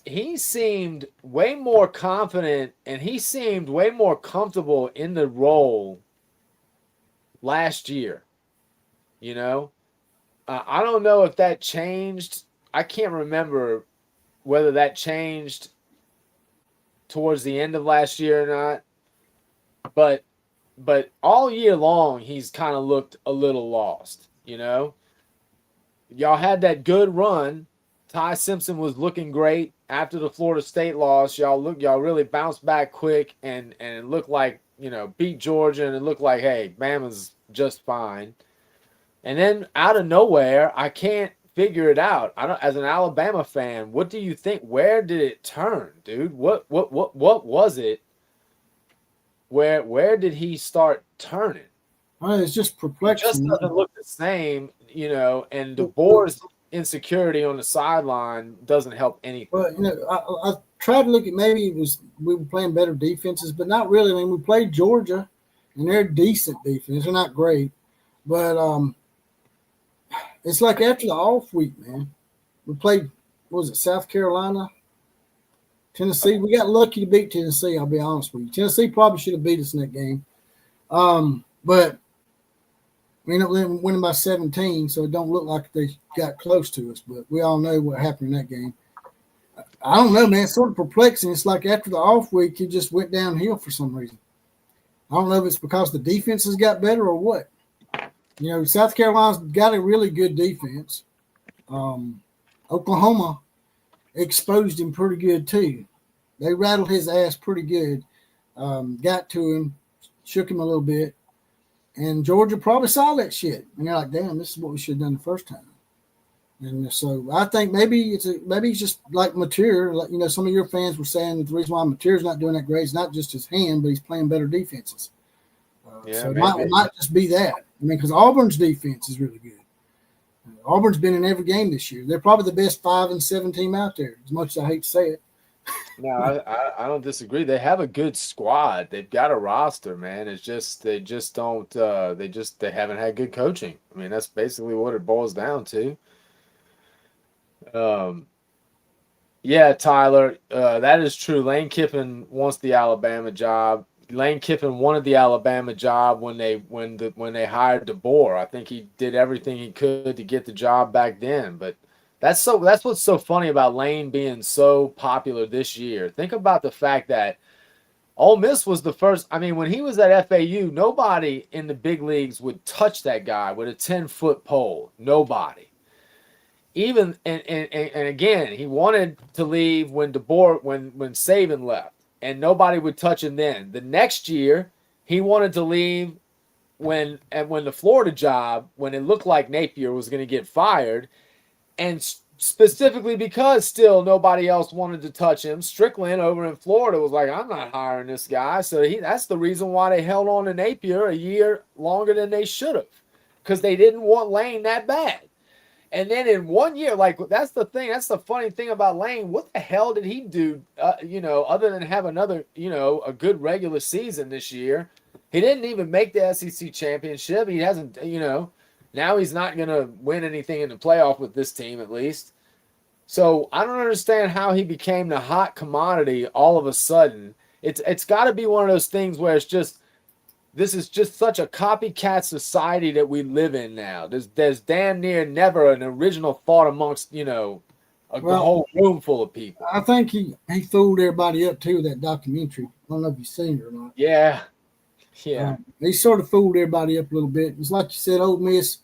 he seemed way more confident and he seemed way more comfortable in the role last year. You know, I don't know if that changed. I can't remember whether that changed towards the end of last year or not. But all year long, he's kind of looked a little lost, you know. Y'all had that good run. Ty Simpson was looking great after the Florida State loss. Y'all really bounced back quick and it looked like, you know, beat Georgia, and it looked like, hey, Bama's just fine. And then out of nowhere, I can't figure it out. As an Alabama fan, what do you think? Where did it turn, dude? What was it? Where did he start turning? It's just perplexing. It just doesn't look the same, you know, and DeBoer's insecurity on the sideline doesn't help anything. But, you know, I tried to look at maybe we were playing better defenses, but not really. I mean, we played Georgia, and they're decent defense. They're not great, but it's like after the off week, man. We played, what was it, South Carolina, Tennessee. We got lucky to beat Tennessee, I'll be honest with you. Tennessee probably should have beat us in that game. But we ended up winning by 17, so it don't look like they got close to us. But we all know what happened in that game. I don't know, man. It's sort of perplexing. It's like after the off week, it just went downhill for some reason. I don't know if it's because the defenses got better or what. You know, South Carolina's got a really good defense. Oklahoma exposed him pretty good too. They rattled his ass pretty good. Got to him, shook him a little bit. And Georgia probably saw that shit. And they're like, damn, this is what we should have done the first time. And so I think maybe he's just like Mateer. Like, you know, some of your fans were saying that the reason why Mateer's not doing that great is not just his hand, but he's playing better defenses. So it might just be that. I mean, because Auburn's defense is really good. Auburn's been in every game this year. They're probably the best 5-7 team out there, as much as I hate to say it. No, I don't disagree. They have a good squad. They've got a roster, man. It's just they haven't had good coaching. I mean, that's basically what it boils down to. Yeah, Tyler, that is true. Lane Kiffin wants the Alabama job. Lane Kiffin wanted the Alabama job when they hired DeBoer. I think he did everything he could to get the job back then. But that's what's so funny about Lane being so popular this year. Think about the fact that Ole Miss was the first. I mean, when he was at FAU, nobody in the big leagues would touch that guy with a 10-foot pole. Nobody. Even and again, he wanted to leave when DeBoer when Saban left. And nobody would touch him then. The next year, he wanted to leave when the Florida job, when it looked like Napier was going to get fired, and specifically because still nobody else wanted to touch him. Strickland over in Florida was like, I'm not hiring this guy. So that's the reason why they held on to Napier a year longer than they should have, because they didn't want Lane that bad. And then in 1 year, like, that's the thing. That's the funny thing about Lane. What the hell did he do, other than have another, a good regular season this year? He didn't even make the SEC championship. He hasn't, now he's not going to win anything in the playoff with this team at least. So I don't understand how he became the hot commodity all of a sudden. It's got to be one of those things where it's just, this is just such a copycat society that we live in now. There's damn near never an original thought amongst, a whole room full of people. I think he fooled everybody up too with that documentary. I don't know if you've seen it or not. Yeah. He sort of fooled everybody up a little bit. It's like you said, Ole Miss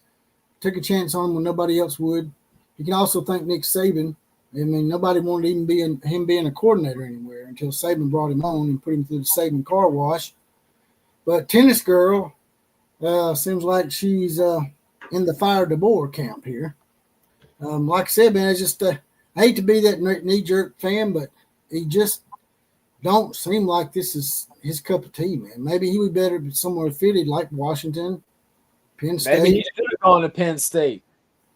took a chance on him when nobody else would. You can also thank Nick Saban. I mean, nobody wanted to even him being a coordinator anywhere until Saban brought him on and put him through the Saban car wash. But Tennis Girl seems like she's in the Fire DeBoer camp here. Like I said, man, it's just I hate to be that knee-jerk fan, but he just don't seem like this is his cup of tea, man. Maybe he would better be somewhere fitted like Washington, Penn State. Maybe he should have gone to Penn State.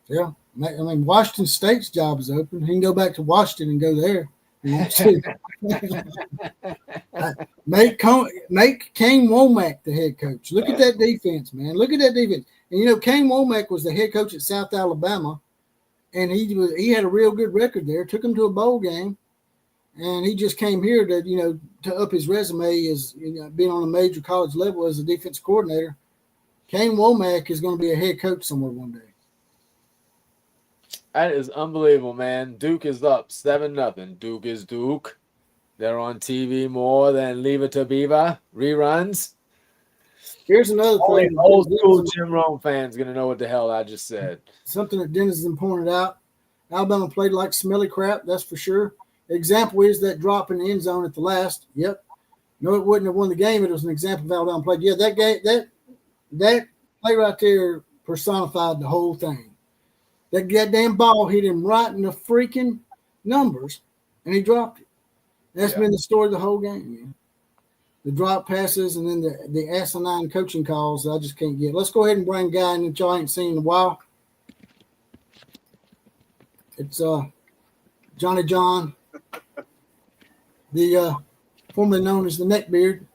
Yeah. I mean, Washington State's job is open. He can go back to Washington and go there. Make Kane Womack the head coach. Look at that defense, man. Look at that defense. And Kane Womack was the head coach at South Alabama, and he had a real good record there. Took him to a bowl game, and he just came here to to up his resume as being on a major college level as a defense coordinator. Kane Womack is going to be a head coach somewhere one day. That is unbelievable, man. Duke is up 7-0. Duke is Duke. They're on TV more than Leave It to Beaver reruns. Here's another Only thing. Old school Jim Rome fans going to know what the hell I just said. Something that Denizen pointed out. Alabama played like smelly crap, that's for sure. The example is that drop in the end zone at the last. Yep. No, it wouldn't have won the game. It was an example of Alabama played. Yeah, that game, that play right there personified the whole thing. That goddamn ball hit him right in the freaking numbers, and he dropped it. That's been the story of the whole game, man. The drop passes and then the asinine coaching calls I just can't get. Let's go ahead and bring a guy in that y'all ain't seen in a while. It's Johnny John, the formerly known as the Neckbeard.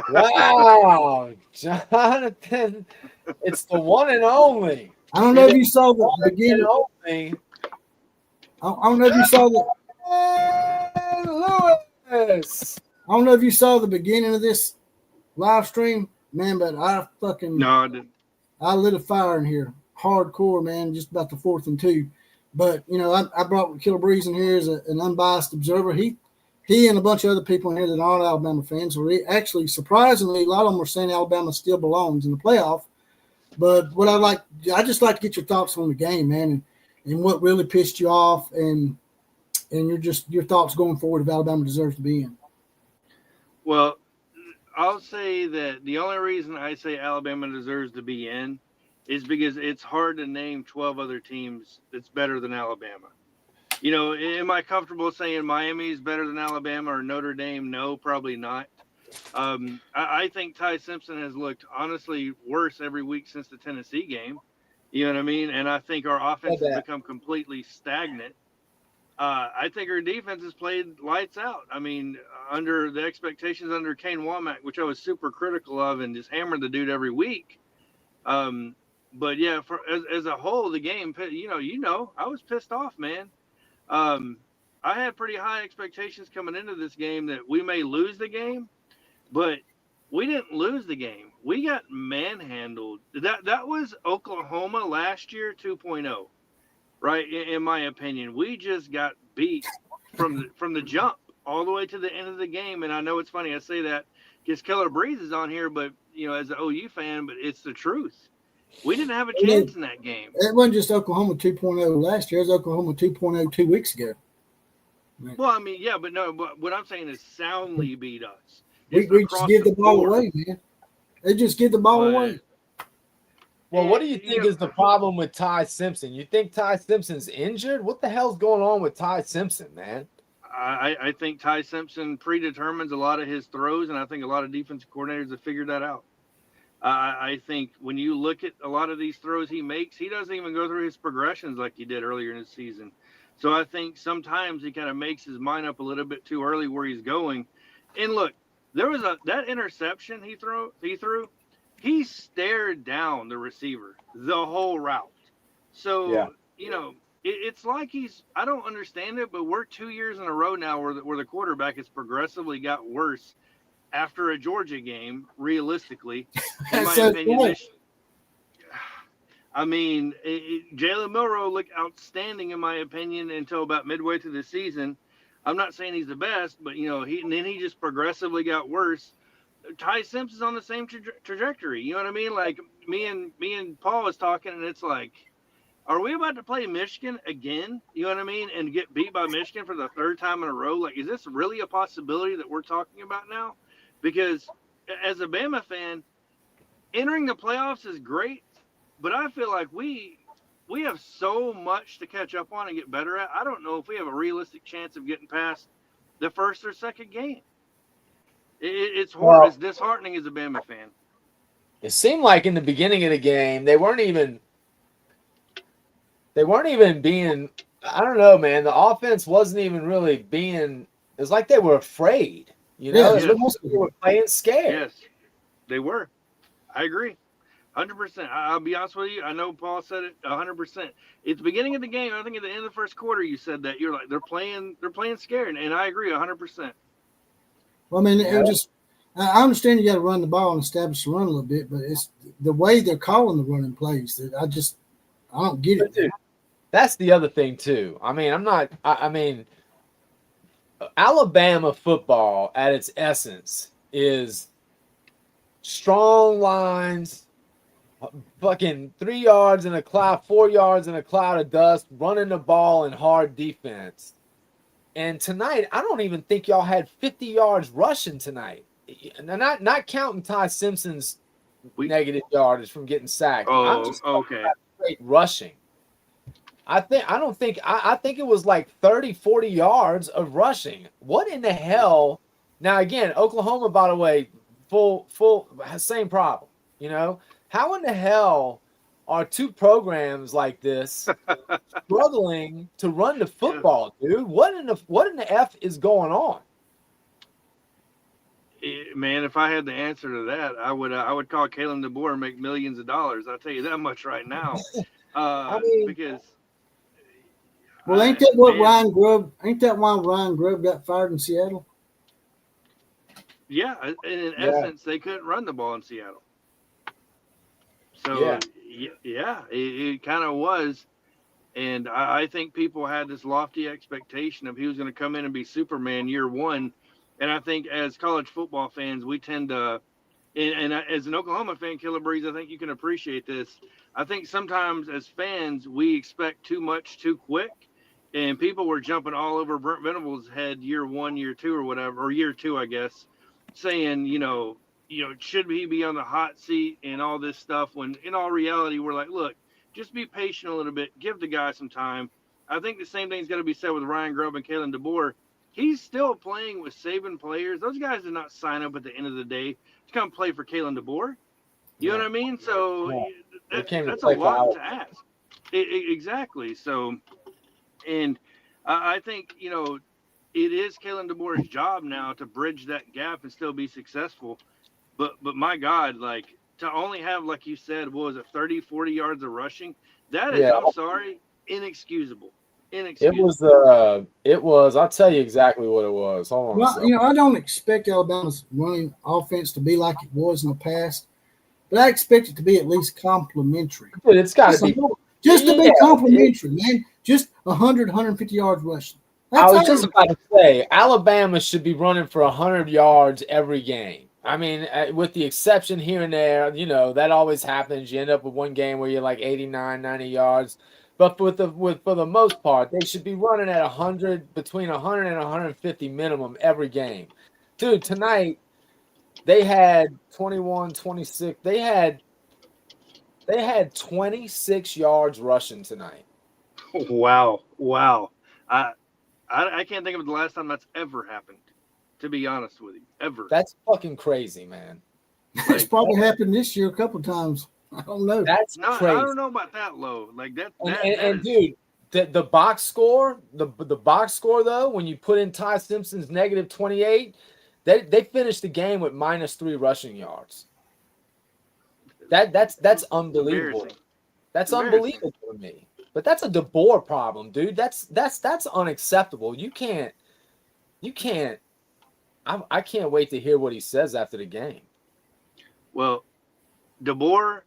Wow, Jonathan, it's the one and only. I don't know if you saw the One beginning. and only. I don't know if you saw the. Lewis. I don't know if you saw the beginning of this live stream, man, but I fucking No, I didn't. I lit a fire in here, hardcore, man, just about the 4th and 2. But you know, I brought Killer Breeze in here as an unbiased observer. He and a bunch of other people in here that aren't Alabama fans were actually surprisingly a lot of them were saying Alabama still belongs in the playoff. But what I just like to get your thoughts on the game, man, and what really pissed you off, and your thoughts going forward if Alabama deserves to be in. Well, I'll say that the only reason I say Alabama deserves to be in is because it's hard to name 12 other teams that's better than Alabama. You know, am I comfortable saying Miami is better than Alabama or Notre Dame? No, probably not. I think Ty Simpson has looked honestly worse every week since the Tennessee game. You know what I mean? And I think our offense has become completely stagnant. I think our defense has played lights out. I mean, under the expectations under Kane Womack, which I was super critical of and just hammered the dude every week. But yeah, as a whole, the game, you know, I was pissed off, man. I had pretty high expectations coming into this game that we may lose the game, but we didn't lose the game. We got manhandled. That was Oklahoma last year 2.0. Right, in my opinion, we just got beat from the jump all the way to the end of the game. And I know it's funny I say that because Killer Breeze is on here, but you know, as an OU fan, but it's the truth. We didn't have a chance in that game. It wasn't just Oklahoma 2.0 last year; it was Oklahoma 2.0 2 weeks ago. Well, I mean, yeah, but no, but what I'm saying is soundly beat us. We just give the ball away, man. They just give the ball away. Well, what do you think is the problem with Ty Simpson? You think Ty Simpson's injured? What the hell's going on with Ty Simpson, man? I think Ty Simpson predetermines a lot of his throws, and I think a lot of defensive coordinators have figured that out. I think when you look at a lot of these throws he makes, he doesn't even go through his progressions like he did earlier in the season. So I think sometimes he kind of makes his mind up a little bit too early where he's going. And look, there was that interception he threw. He stared down the receiver the whole route. So, you know, it's like I don't understand it, but we're 2 years in a row now where the quarterback has progressively got worse after a Georgia game, realistically. In my opinion, Jalen Milroe looked outstanding, in my opinion, until about midway through the season. I'm not saying he's the best, but, you know, then he just progressively got worse. Ty Simpson's on the same trajectory. You know what I mean? Like me and Paul was talking, and it's like, are we about to play Michigan again? You know what I mean? And get beat by Michigan for the 3rd time in a row? Like, is this really a possibility that we're talking about now? Because as a Bama fan, entering the playoffs is great, but I feel like we have so much to catch up on and get better at. I don't know if we have a realistic chance of getting past the first or second game. It's horrible. It's disheartening as a Bama fan. It seemed like in the beginning of the game they weren't even being. I don't know, man. The offense wasn't even really being. It was like they were afraid. You know, yes. They were playing scared. Yes, they were. I agree, 100%. I'll be honest with you. I know Paul said it 100%. At the beginning of the game, I think at the end of the first quarter, you said that you're like they're playing scared, and I agree 100%. Well, I mean, I understand you got to run the ball and establish the run a little bit, but it's the way they're calling the running plays that I don't get it. Dude, that's the other thing too. I mean, Alabama football at its essence is strong lines, fucking 3 yards in a cloud, 4 yards in a cloud of dust, running the ball and hard defense. And tonight, I don't even think y'all had 50 yards rushing tonight. Not counting Ty Simpson's negative yardage from getting sacked. Oh, okay. Straight rushing. I think it was like 30, 40 yards of rushing. What in the hell? Now, again, Oklahoma, by the way, full same problem. You know, how in the hell are two programs like this struggling to run the football, dude? What in the F is going on? Man, if I had the answer to that, I would call Kalen DeBoer and make millions of dollars. I'll tell you that much right now. I mean, Because Well, ain't that what Ryan Grubb? Ain't that why Ryan Grubb got fired in Seattle? Yeah, and in essence, they couldn't run the ball in Seattle. So yeah, it kind of was. And I think people had this lofty expectation of he was going to come in and be Superman year one. And I think as college football fans, we tend to, and as an Oklahoma fan, Killer Breeze, I think you can appreciate this. I think sometimes as fans, we expect too much too quick. And people were jumping all over Brent Venables' head year one, year two, or whatever, or year two, I guess, saying, should he be on the hot seat and all this stuff, when in all reality, we're like, look, just be patient a little bit. Give the guy some time. I think the same thing's got to be said with Ryan Grubb and Kalen DeBoer. He's still playing with Saban players. Those guys did not sign up at the end of the day to come play for Kalen DeBoer. You know what I mean? So that's a lot to ask. Exactly. So, and I think, it is Kalen DeBoer's job now to bridge that gap and still be successful. But my God, like, to only have, like you said, what was it, 30, 40 yards of rushing? That is, I'm sorry, inexcusable. It was, I'll tell you exactly what it was. Hold on. Well, I don't expect Alabama's running offense to be like it was in the past, but I expect it to be at least complimentary. But it's got to be. Just to be complimentary, man. Just 100, 150 yards rushing. I was just about to say, Alabama should be running for 100 yards every game. I mean, with the exception here and there, that always happens. You end up with one game where you're like 89, 90 yards. But for the most part, they should be running at 100, between 100 and 150 minimum every game. Dude, tonight they had 21, 26. They had 26 yards rushing tonight. Wow. I can't think of the last time that's ever happened, to be honest with you. Ever. That's fucking crazy, man. It's probably happened this year a couple times. I don't know. That's crazy. I don't know about that low. Like that. And dude, the box score, the box score though, when you put in Ty Simpson's negative 28, they finished the game with -3 rushing yards. That's unbelievable. That's unbelievable to me. But that's a DeBoer problem, dude. That's unacceptable. You can't. I can't wait to hear what he says after the game. Well, DeBoer,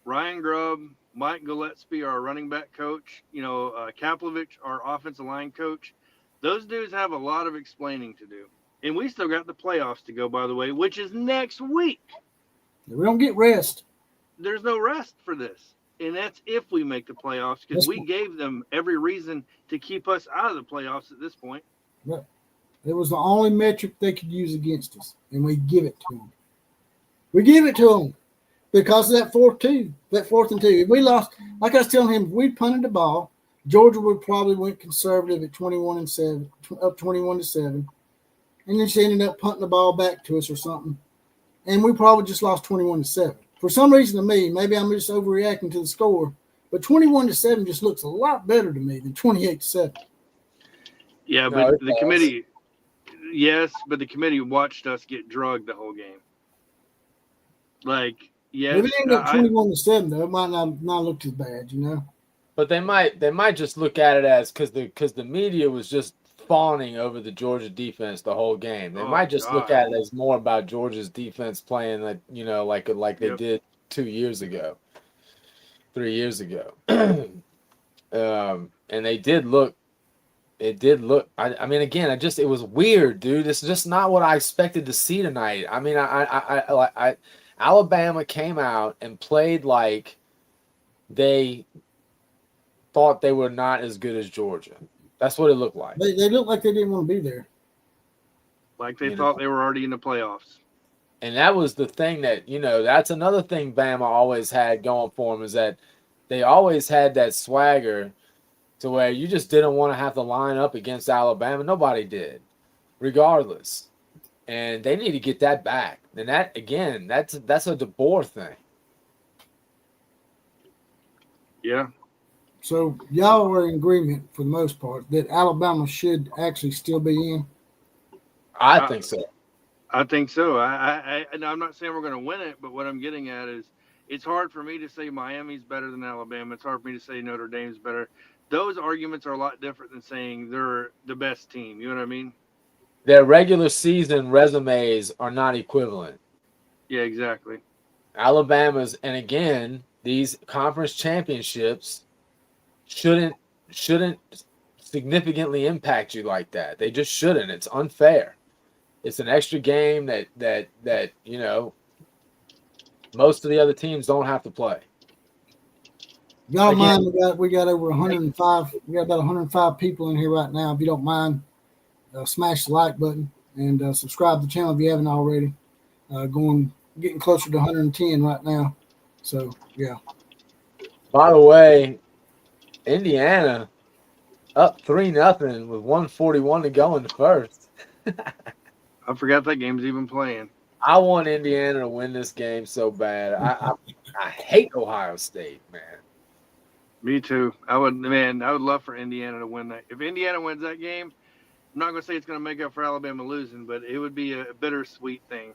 Ryan Grubb, Mike Gillespie, our running back coach, Kaplovich, our offensive line coach. Those dudes have a lot of explaining to do. And we still got the playoffs to go, by the way, which is next week. We don't get rest. There's no rest for this. And that's if we make the playoffs, because we gave them every reason to keep us out of the playoffs at this point. Yeah. It was the only metric they could use against us, and we give it to them. We give it to them because of that 4th and 2. If we lost, like I was telling him, if we punted the ball, Georgia would probably went conservative at 21-7, up 21-7, and then she ended up punting the ball back to us or something, and we probably just lost 21-7. For some reason to me, maybe I'm just overreacting to the score, but 21-7 just looks a lot better to me than 28-7. Yeah, but the committee, but the committee watched us get drugged the whole game. Like, yes, if it ended up 21-7, though, it might not look as bad, But they might just look at it as because the media was just fawning over the Georgia defense the whole game. They might just look at it as more about Georgia's defense playing like they did 2 years ago, 3 years ago. And they did look. It did look. I mean, again, it was weird, dude. It's just not what I expected to see tonight. I mean, Alabama came out and played like they thought they were not as good as Georgia. That's what it looked like. They looked like they didn't want to be there. Like they thought they were already in the playoffs. And that was the thing that, that's another thing Bama always had going for them, is that they always had that swagger to where you just didn't want to have to line up against Alabama. Nobody did, regardless. And they need to get that back. And that, again, that's a DeBoer thing. Yeah. So y'all were in agreement for the most part that Alabama should actually still be in? I think so. I think so. And I'm not saying we're going to win it, but what I'm getting at is it's hard for me to say Miami's better than Alabama. It's hard for me to say Notre Dame's better. Those arguments are a lot different than saying they're the best team. You know what I mean? Their regular season resumes are not equivalent. Yeah, exactly. Alabama's, and again, these conference championships shouldn't significantly impact you like that. They just shouldn't. It's unfair. It's an extra game that you know most of the other teams don't have to play. Y'all don't mind, we got over 105. We got about 105 people in here right now. If you don't mind, smash the like button and subscribe to the channel if you haven't already. Getting closer to 110 right now. So yeah. By the way, Indiana up 3-0 with 1:41 to go in the first. I forgot that game's even playing. I want Indiana to win this game so bad. I hate Ohio State, man. Me too. I would love for Indiana to win that. If Indiana wins that game, I'm not going to say it's going to make up for Alabama losing, but it would be a bittersweet thing.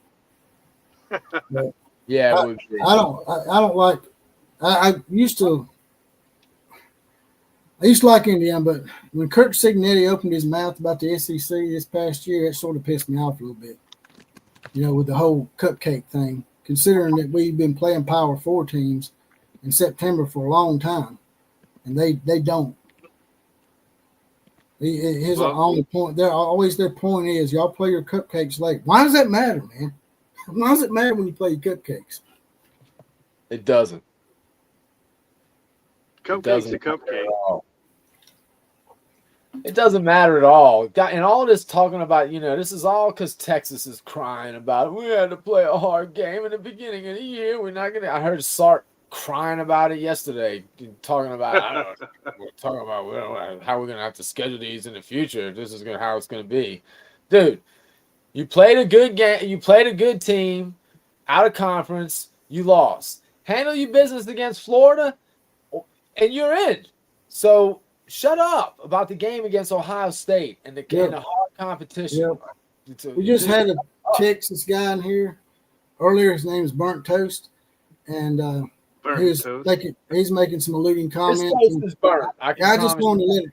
Yeah, it would be. I don't like. I used to like Indiana, but when Kirk Cignetti opened his mouth about the SEC this past year, it sort of pissed me off a little bit. You know, with the whole cupcake thing, considering that we've been playing Power 4 teams in September for a long time, and they don't. His only point, their point is y'all play your cupcakes late. Why does that matter, man? Why does it matter when you play your cupcakes? It doesn't. Cupcake's a cupcake. It doesn't matter at all. And all this talking about, you know, this is all because Texas is crying about it. We had to play a hard game in the beginning of the year. We're not gonna. I heard Sark crying about it yesterday, talking about how we're gonna have to schedule these in the future. This is how it's gonna be, dude. You played a good game. You played a good team out of conference. You lost. Handle your business against Florida, and you're in. So shut up about the game against Ohio State and the hard competition. Yep. We just had a Texas guy in here earlier. His name is Burnt Toast, and he's making some alluding comments. This toast is burnt. I just wanted to let it.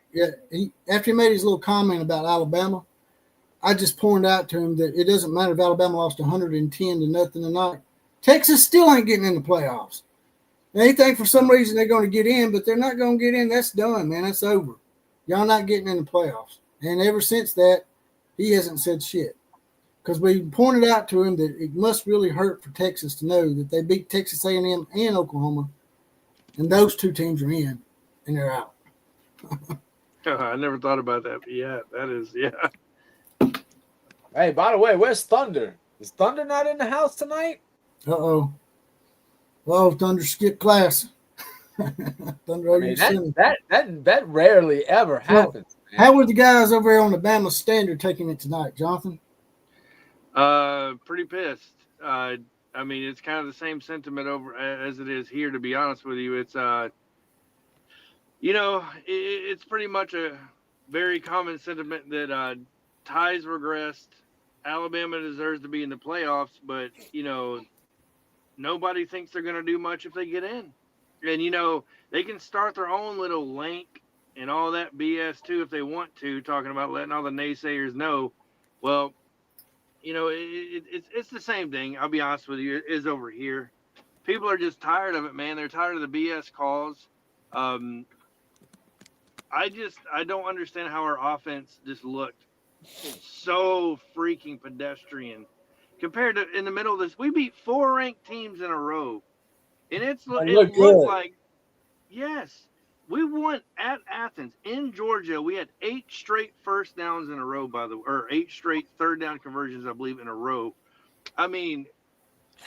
Yeah, after he made his little comment about Alabama, I just pointed out to him that it doesn't matter if Alabama lost 110-0 tonight. Texas still ain't getting in the playoffs. They think for some reason they're going to get in, but they're not going to get in. That's done, man. That's over. Y'all not getting in the playoffs. And ever since that, he hasn't said shit. Because we pointed out to him that it must really hurt for Texas to know that they beat Texas A&M and Oklahoma, and those two teams are in, and they're out. I never thought about that, but yeah, that is, yeah. Hey, by the way, where's Thunder? Is Thunder not in the house tonight? Uh-oh. Well, Thunder skipped class. Thunder, that rarely ever happens. Man. How were the guys over there on the Bama Standard taking it tonight, Jonathan? Pretty pissed. I mean, it's kind of the same sentiment over as it is here, to be honest with you. It's, you know, it's pretty much a very common sentiment that ties regressed. Alabama deserves to be in the playoffs, but, you know, nobody thinks they're going to do much if they get in. And, you know, they can start their own little link and all that BS too if they want to, talking about letting all the naysayers know. Well, you know, it's the same thing. I'll be honest with you, it is over here. People are just tired of it, man. They're tired of the BS calls. I don't understand how our offense just looked so freaking pedestrian compared to in the middle of this. We beat 4 ranked teams in a row, and it looked like, yes, we won at Athens in Georgia. We had 8 straight first downs in a row, or 8 straight third down conversions, I believe, in a row. I mean,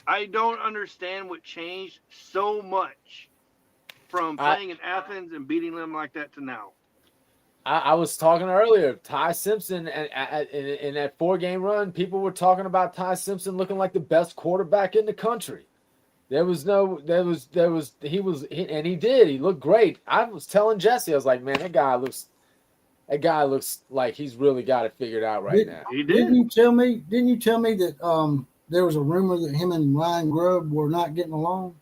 I don't understand what changed so much from playing in Athens and beating them like that to now. I was talking earlier, Ty Simpson, and in that 4-game run, people were talking about Ty Simpson looking like the best quarterback in the country. He did. He looked great. I was telling Jesse, I was like, man, that guy looks that guy looks like he's really got it figured out right now. He did. Didn't you tell me that there was a rumor that him and Ryan Grubb were not getting along?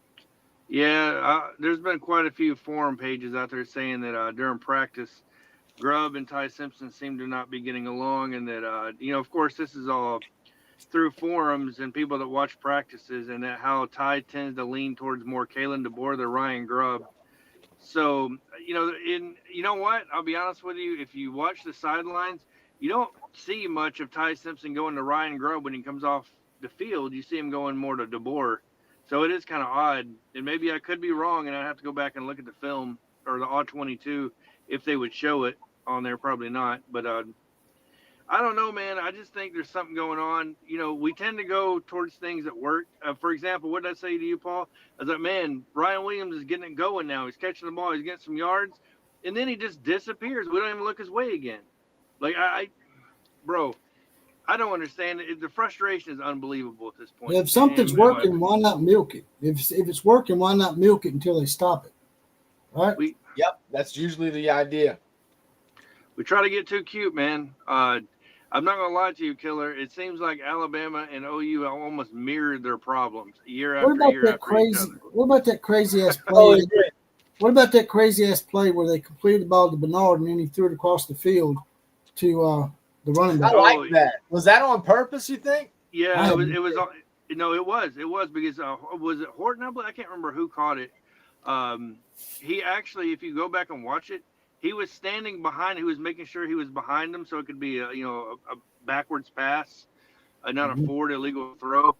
Yeah, there's been quite a few forum pages out there saying that during practice, Grubb and Ty Simpson seem to not be getting along, and that of course, this is all through forums and people that watch practices, and that how Ty tends to lean towards more Kalen DeBoer than Ryan Grubb. So, you know what? I'll be honest with you. If you watch the sidelines, you don't see much of Ty Simpson going to Ryan Grubb when he comes off the field. You see him going more to DeBoer. So it is kind of odd. And maybe I could be wrong, and I'd have to go back and look at the film or the All-22 if they would show it on there. Probably not. But I don't know, man. I just think there's something going on. We tend to go towards things that work. For example, what did I say to you, Paul? I was like, man, Ryan Williams is getting it going now. He's catching the ball. He's getting some yards. And then he just disappears. We don't even look his way again. Like, bro, I don't understand it. The frustration is unbelievable at this point. If something's working, why not milk it? If it's working, why not milk it until they stop it? Right? Yep, that's usually the idea. We try to get too cute, man. I'm not going to lie to you, Killer. It seems like Alabama and OU almost mirrored their problems year after year after each other. What about that crazy ass play? What about that crazy ass play where they completed the ball to Bernard and then he threw it across the field to the running back? I like that. Was that on purpose, you think? Yeah, it was. It was because was it Horton? I can't remember who caught it. He actually, if you go back and watch it, he was standing behind. He was making sure he was behind him, so it could be a backwards pass, not a forward illegal throw.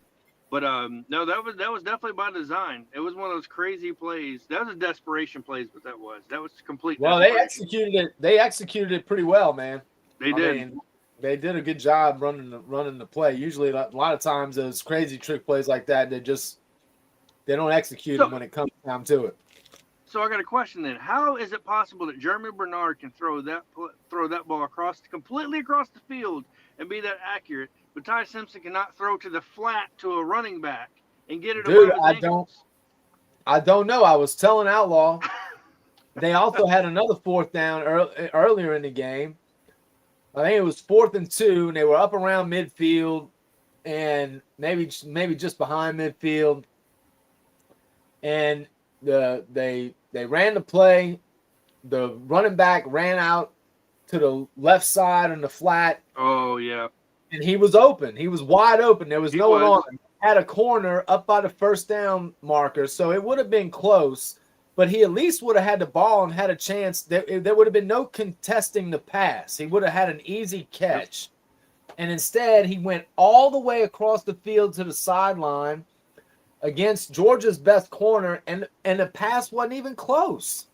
But no, that was definitely by design. It was one of those crazy plays. That was a desperation plays, but that was complete. Well, they executed it. They executed it pretty well, man. They did. They did a good job running the play. Usually, a lot of times, those crazy trick plays like that, they don't execute them when it comes down to it. So I got a question then. How is it possible that Jeremy Bernard can throw that ball completely across the field and be that accurate, but Ty Simpson cannot throw to the flat to a running back and get it? Dude, I don't know. I was telling Outlaw. They also had another fourth down earlier in the game. I think it was 4th and 2, and they were up around midfield and maybe just behind midfield. And they ran the play. The running back ran out to the left side on the flat. Oh, yeah. And he was open. He was wide open. There was no one on him. Had a corner up by the first down marker, so it would have been close. But he at least would have had the ball and had a chance. There would have been no contesting the pass. He would have had an easy catch. And instead, he went all the way across the field to the sideline against Georgia's best corner, and the pass wasn't even close.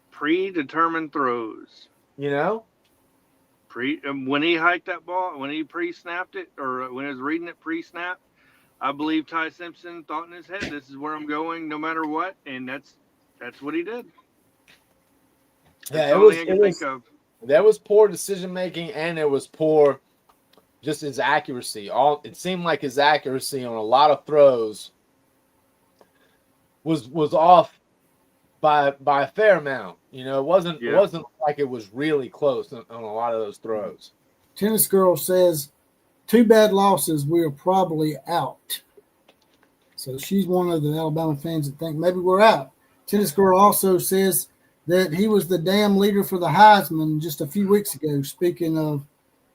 Predetermined throws. When he hiked that ball, when he pre-snapped it, or when he was reading it pre-snap, I believe Ty Simpson thought in his head, this is where I'm going no matter what, and that's what he did. There was poor decision-making, and it was poor just his accuracy. It seemed like his accuracy on a lot of throws was off by a fair amount. It wasn't like it was really close on a lot of those throws. Tennis Girl says, 2 bad losses, we are probably out. So she's one of the Alabama fans that think maybe we're out. Tennis Girl also says that he was the damn leader for the Heisman just a few weeks ago, speaking of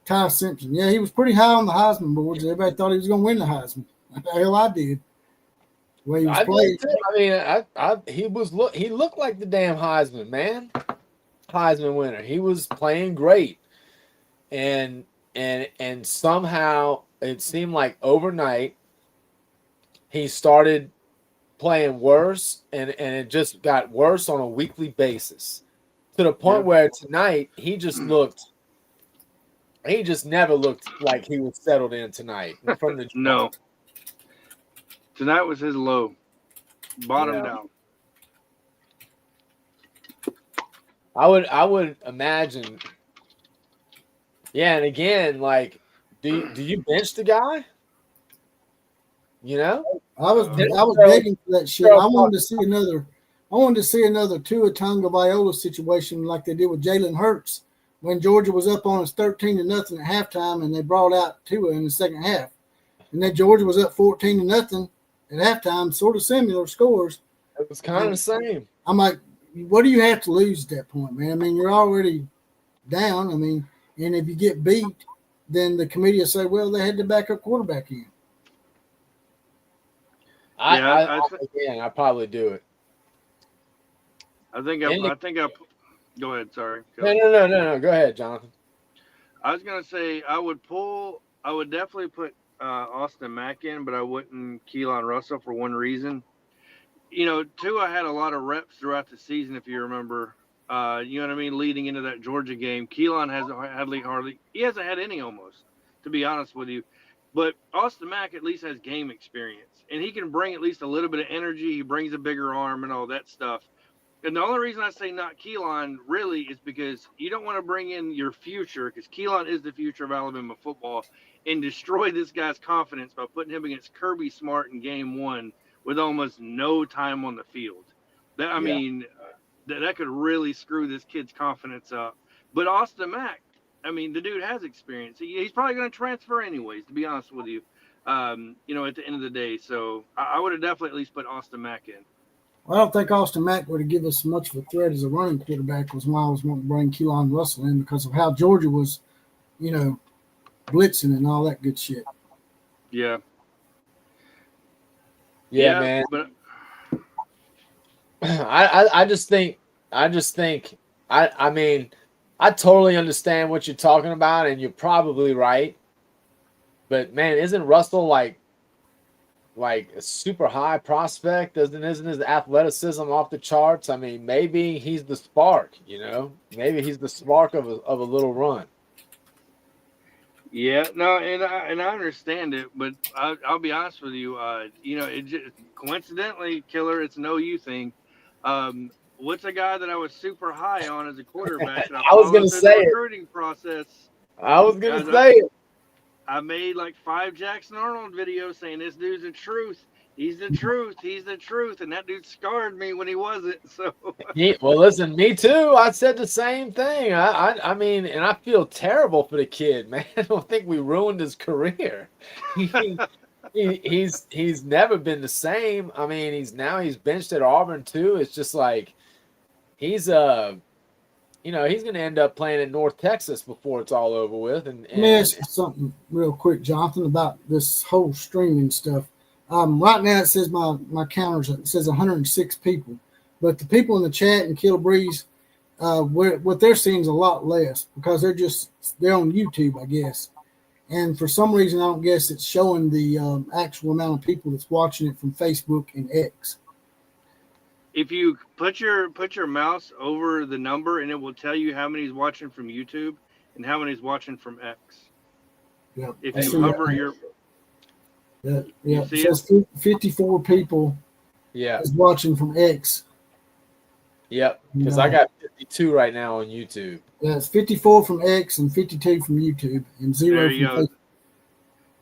Ty Simpson. Yeah, he was pretty high on the Heisman boards. Everybody thought he was going to win the Heisman. Hell, I did. The way he was playing. He looked like the damn Heisman, man. Heisman winner. He was playing great. And somehow it seemed like overnight he started playing worse, and it just got worse on a weekly basis to the point where tonight he just never looked like he was settled in tonight. From the no. Tonight was his low. Bottomed out. I would imagine. Yeah, and again, like, do you bench the guy? I was begging for that shit. I wanted to see I wanted to see another Tua Tagovailoa situation like they did with Jalen Hurts when Georgia was up on us 13-0 at halftime, and they brought out Tua in the second half. And then Georgia was up 14-0 at halftime, sort of similar scores. It was kind of the same. I'm like, what do you have to lose at that point, man? I mean, you're already down. I mean, and if you get beat, then the committee will say, well, they had the backup quarterback in. I probably do it. I think go ahead. Sorry. No. Go ahead, Jonathan. I was gonna say I would definitely put Austin Mack in, but I wouldn't Keelan Russell for one reason. You know, Tua had a lot of reps throughout the season, if you remember. You know what I mean? Leading into that Georgia game, Keelan hasn't had any almost, to be honest with you. But Austin Mack at least has game experience, and he can bring at least a little bit of energy. He brings a bigger arm and all that stuff. And the only reason I say not Keelan really is because you don't want to bring in your future, because Keelan is the future of Alabama football, and destroy this guy's confidence by putting him against Kirby Smart in game one with almost no time on the field. I mean, that could really screw this kid's confidence up. But Austin Mack, I mean, the dude has experience. He's probably going to transfer anyways, to be honest with you, you know, at the end of the day. So I would have definitely at least put Austin Mack in. Well, I don't think Austin Mack would have given us much of a threat as a running quarterback, was why I was wanting to bring Keelan Russell in, because of how Georgia was, you know, blitzing and all that good shit. Yeah. Yeah, man. But I mean, I totally understand what you're talking about, and you're probably right. But man, isn't Russell like a super high prospect? Isn't his athleticism off the charts? I mean, maybe he's the spark, you know? Maybe he's the spark of a little run. Yeah, no, and I understand it, but I'll be honest with you. You know, it just coincidentally, Killer, it's an OU thing. What's a guy that I was super high on as a quarterback? I was going to say the recruiting process. I was going to say it. I made like 5 Jackson Arnold videos saying this dude's the truth. He's the truth. He's the truth. And that dude scarred me when he wasn't. So well, listen, me too. I said the same thing. I mean, and I feel terrible for the kid, man. I don't think we ruined his career. He's never been the same. I mean, he's benched at Auburn too. It's just like he's you know, he's going to end up playing in North Texas before it's all over with. And let me ask you something real quick, Jonathan, about this whole streaming stuff. Right now it says my counters, it says 106 people, but the people in the chat and Kill Breeze, what they're seeing is a lot less because they're on YouTube, I guess. And for some reason, I don't guess it's showing the actual amount of people that's watching it from Facebook and X. If you put your mouse over the number, and it will tell you how many is watching from YouTube and how many is watching from X. Yeah. If you hover your it says 54 people. Yeah. Is watching from X. Yep. Because I got 52 right now on YouTube. Yeah, it's 54 from X and 52 from YouTube and 0 there from you go. Facebook.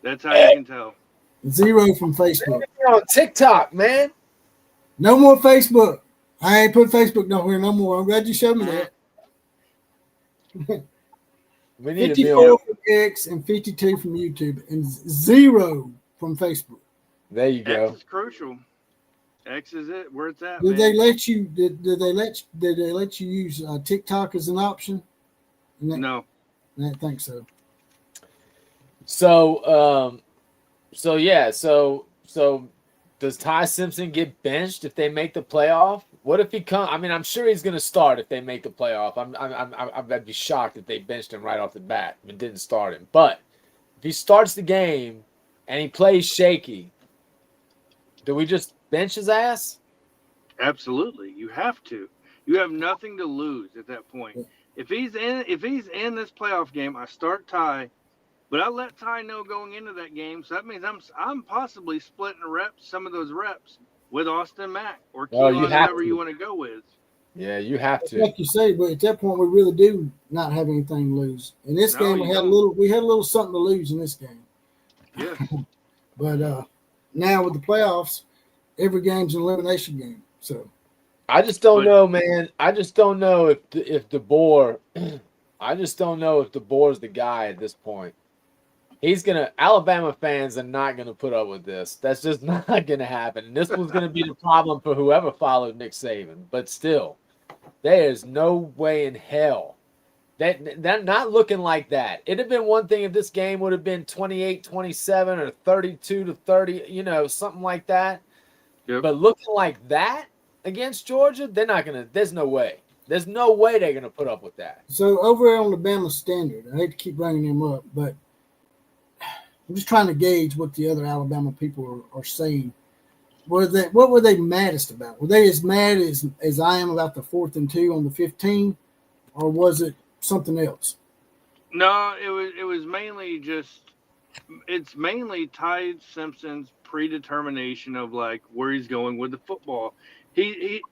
That's how you can tell. 0 from Facebook. You're on TikTok, man. No more Facebook. I ain't put Facebook nowhere no more. I'm glad you showed me that. We need 54 from X and 52 from YouTube and 0 from Facebook. There you go. X is crucial. X is it. Where it's at. Did they let you? Did they let you use TikTok as an option? No. I don't think so. So does Ty Simpson get benched if they make the playoff? What if he comes? I mean, I'm sure he's going to start if they make the playoff. I'd be shocked if they benched him right off the bat and didn't start him. But if he starts the game and he plays shaky, do we just bench his ass? Absolutely, you have to. You have nothing to lose at that point. If he's in this playoff game, I start Ty. But I let Ty know going into that game, so that means I'm possibly splitting some of those reps with Austin Mack or Keelan, whoever you want to go with. Yeah, you have to. Like you say, but at that point we really do not have anything to lose. In this game, we had a little something to lose in this game. Yeah. But now with the playoffs, every game's an elimination game. So I just don't But know, man. I just don't know if DeBoer. I just don't know if DeBoer's the guy at this point. Alabama fans are not gonna put up with this. That's just not gonna happen. And this was gonna be the problem for whoever followed Nick Saban. But still, there is no way in hell that not looking like that. It'd have been one thing if this game would have been 28-27 or 32-30, something like that. yep. But looking like that against Georgia, they're not gonna. There's no way. There's no way they're gonna put up with that. So over on the Bama Standard, I hate to keep bringing him up, but I'm just trying to gauge what the other Alabama people are saying. What were they maddest about? Were they as mad as I am about the 4th and 2 on the 15, or was it something else? No, it was mainly it's mainly Ty Simpson's predetermination of like where he's going with the football. He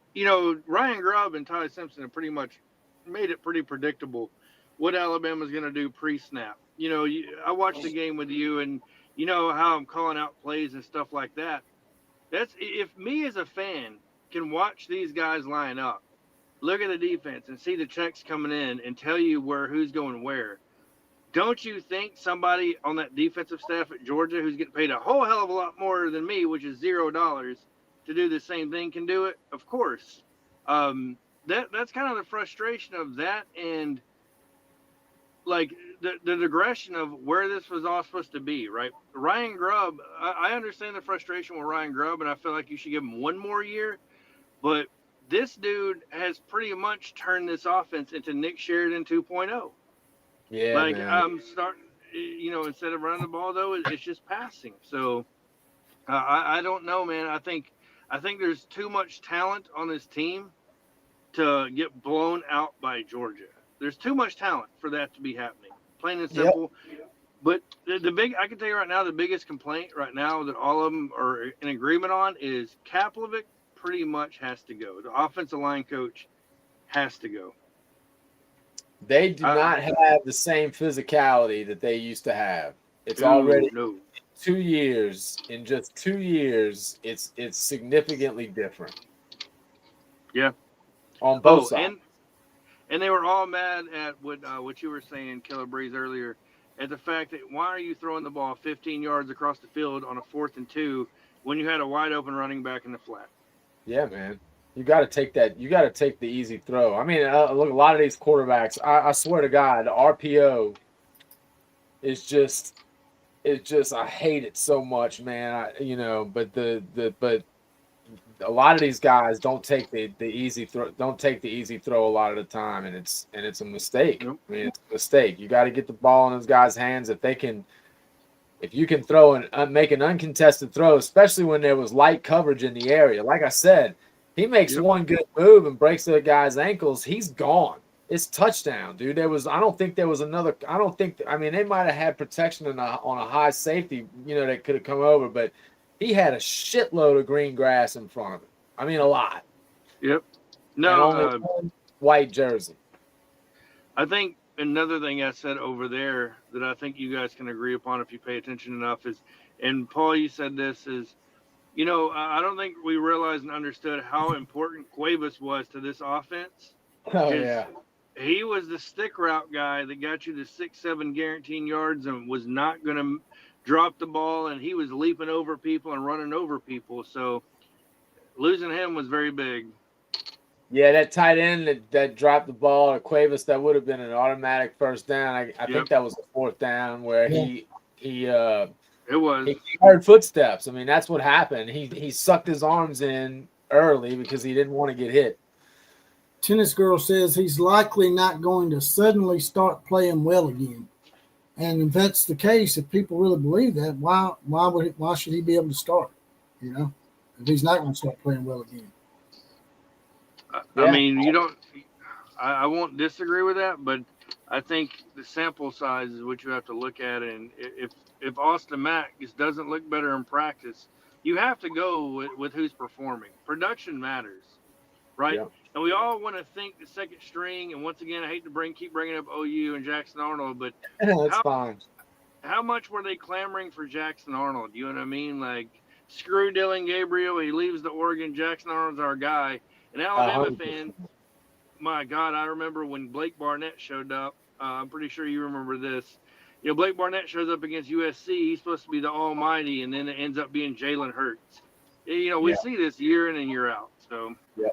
Ryan Grubb and Ty Simpson have pretty much made it pretty predictable what Alabama's going to do pre-snap. I watched the game with you, and you know how I'm calling out plays and stuff like that. That's if me as a fan can watch these guys line up, look at the defense and see the checks coming in and tell you who's going where. Don't you think somebody on that defensive staff at Georgia who's getting paid a whole hell of a lot more than me, which is $0, to do the same thing can do it? Of course. That's kind of the frustration of that, and like the digression of where this was all supposed to be, right? Ryan Grubb, I understand the frustration with Ryan Grubb, and I feel like you should give him one more year, but this dude has pretty much turned this offense into Nick Sheridan 2.0. Yeah, like man. I'm starting, instead of running the ball though, it's just passing. So I don't know, man. I think there's too much talent on this team to get blown out by Georgia. There's too much talent for that to be happening, plain and simple. Yep. But I can tell you right now, the biggest complaint right now that all of them are in agreement on is Kaplovic pretty much has to go. The offensive line coach has to go. They do not have the same physicality that they used to have. It's already 2 years. In just 2 years, it's significantly different. Yeah. On both sides. And they were all mad at what you were saying, Killer Breeze, earlier, at the fact that why are you throwing the ball 15 yards across the field on a 4th and 2 when you had a wide open running back in the flat? Yeah, man. You got to take that. You got to take the easy throw. I mean, look, a lot of these quarterbacks, I swear to God, the RPO is just, I hate it so much, man. But a lot of these guys don't take the easy throw. Don't take the easy throw a lot of the time, and it's a mistake. Yep. I mean, it's a mistake. You got to get the ball in those guys' hands if you can throw and make an uncontested throw, especially when there was light coverage in the area. Like I said, he makes one good move and breaks the guy's ankles, he's gone. It's touchdown, dude. I don't think there was another. I mean, they might have had protection on a high safety, that could have come over, but he had a shitload of green grass in front of him. I mean, a lot. Yep. No, and only one white jersey. I think another thing I said over there that I think you guys can agree upon if you pay attention enough is, and Paul, you said this is, I don't think we realized and understood how important Cuevas was to this offense. Oh, yeah. He was the stick route guy that got you the 6-7 guaranteed yards and was not going to drop the ball, and he was leaping over people and running over people. So losing him was very big. Yeah, that tight end that dropped the ball to Cuevas, that would have been an automatic first down. I think that was a 4th down where he heard footsteps. I mean, that's what happened. He sucked his arms in early because he didn't want to get hit. Tennis Girl says he's likely not going to suddenly start playing well again. And if that's the case, if people really believe that, why should he be able to start? If he's not going to start playing well again. I mean, I won't disagree with that, but I think the sample size is what you have to look at. And if Austin Mack just doesn't look better in practice, you have to go with who's performing. Production matters, right? Yeah. And we all want to think the second string. And once again, I hate to keep bringing up OU and Jackson Arnold, but that's fine. How much were they clamoring for Jackson Arnold? You know what I mean? Like, screw Dylan Gabriel. He leaves the Oregon. Jackson Arnold's our guy. And Alabama fans, my God, I remember when Blake Barnett showed up. I'm pretty sure you remember this. You know, Blake Barnett shows up against USC. He's supposed to be the almighty, and then it ends up being Jalen Hurts. You know, we see this year in and year out. So. Yeah.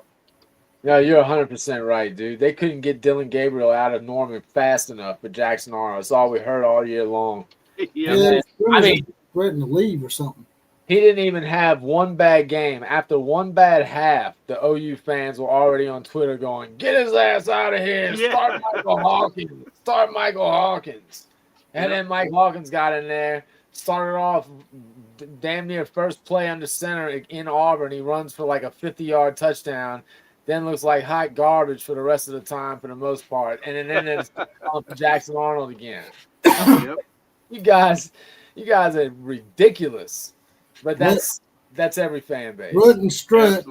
No, you're 100% right, dude. They couldn't get Dylan Gabriel out of Norman fast enough for Jackson Arnold. That's all we heard all year long. Yeah. I mean, threatening to leave or something. He didn't even have one bad game. After one bad half, the OU fans were already on Twitter going, "Get his ass out of here! Start Michael Hawkins! Start Michael Hawkins!" And then Mike Hawkins got in there, started off damn near first play under center in Auburn. He runs for like a 50-yard touchdown. Then looks like hot garbage for the rest of the time for the most part. And then it's calling for Jackson Arnold again. Yep. You guys are ridiculous. But that's every fan base. Rutten Strutt,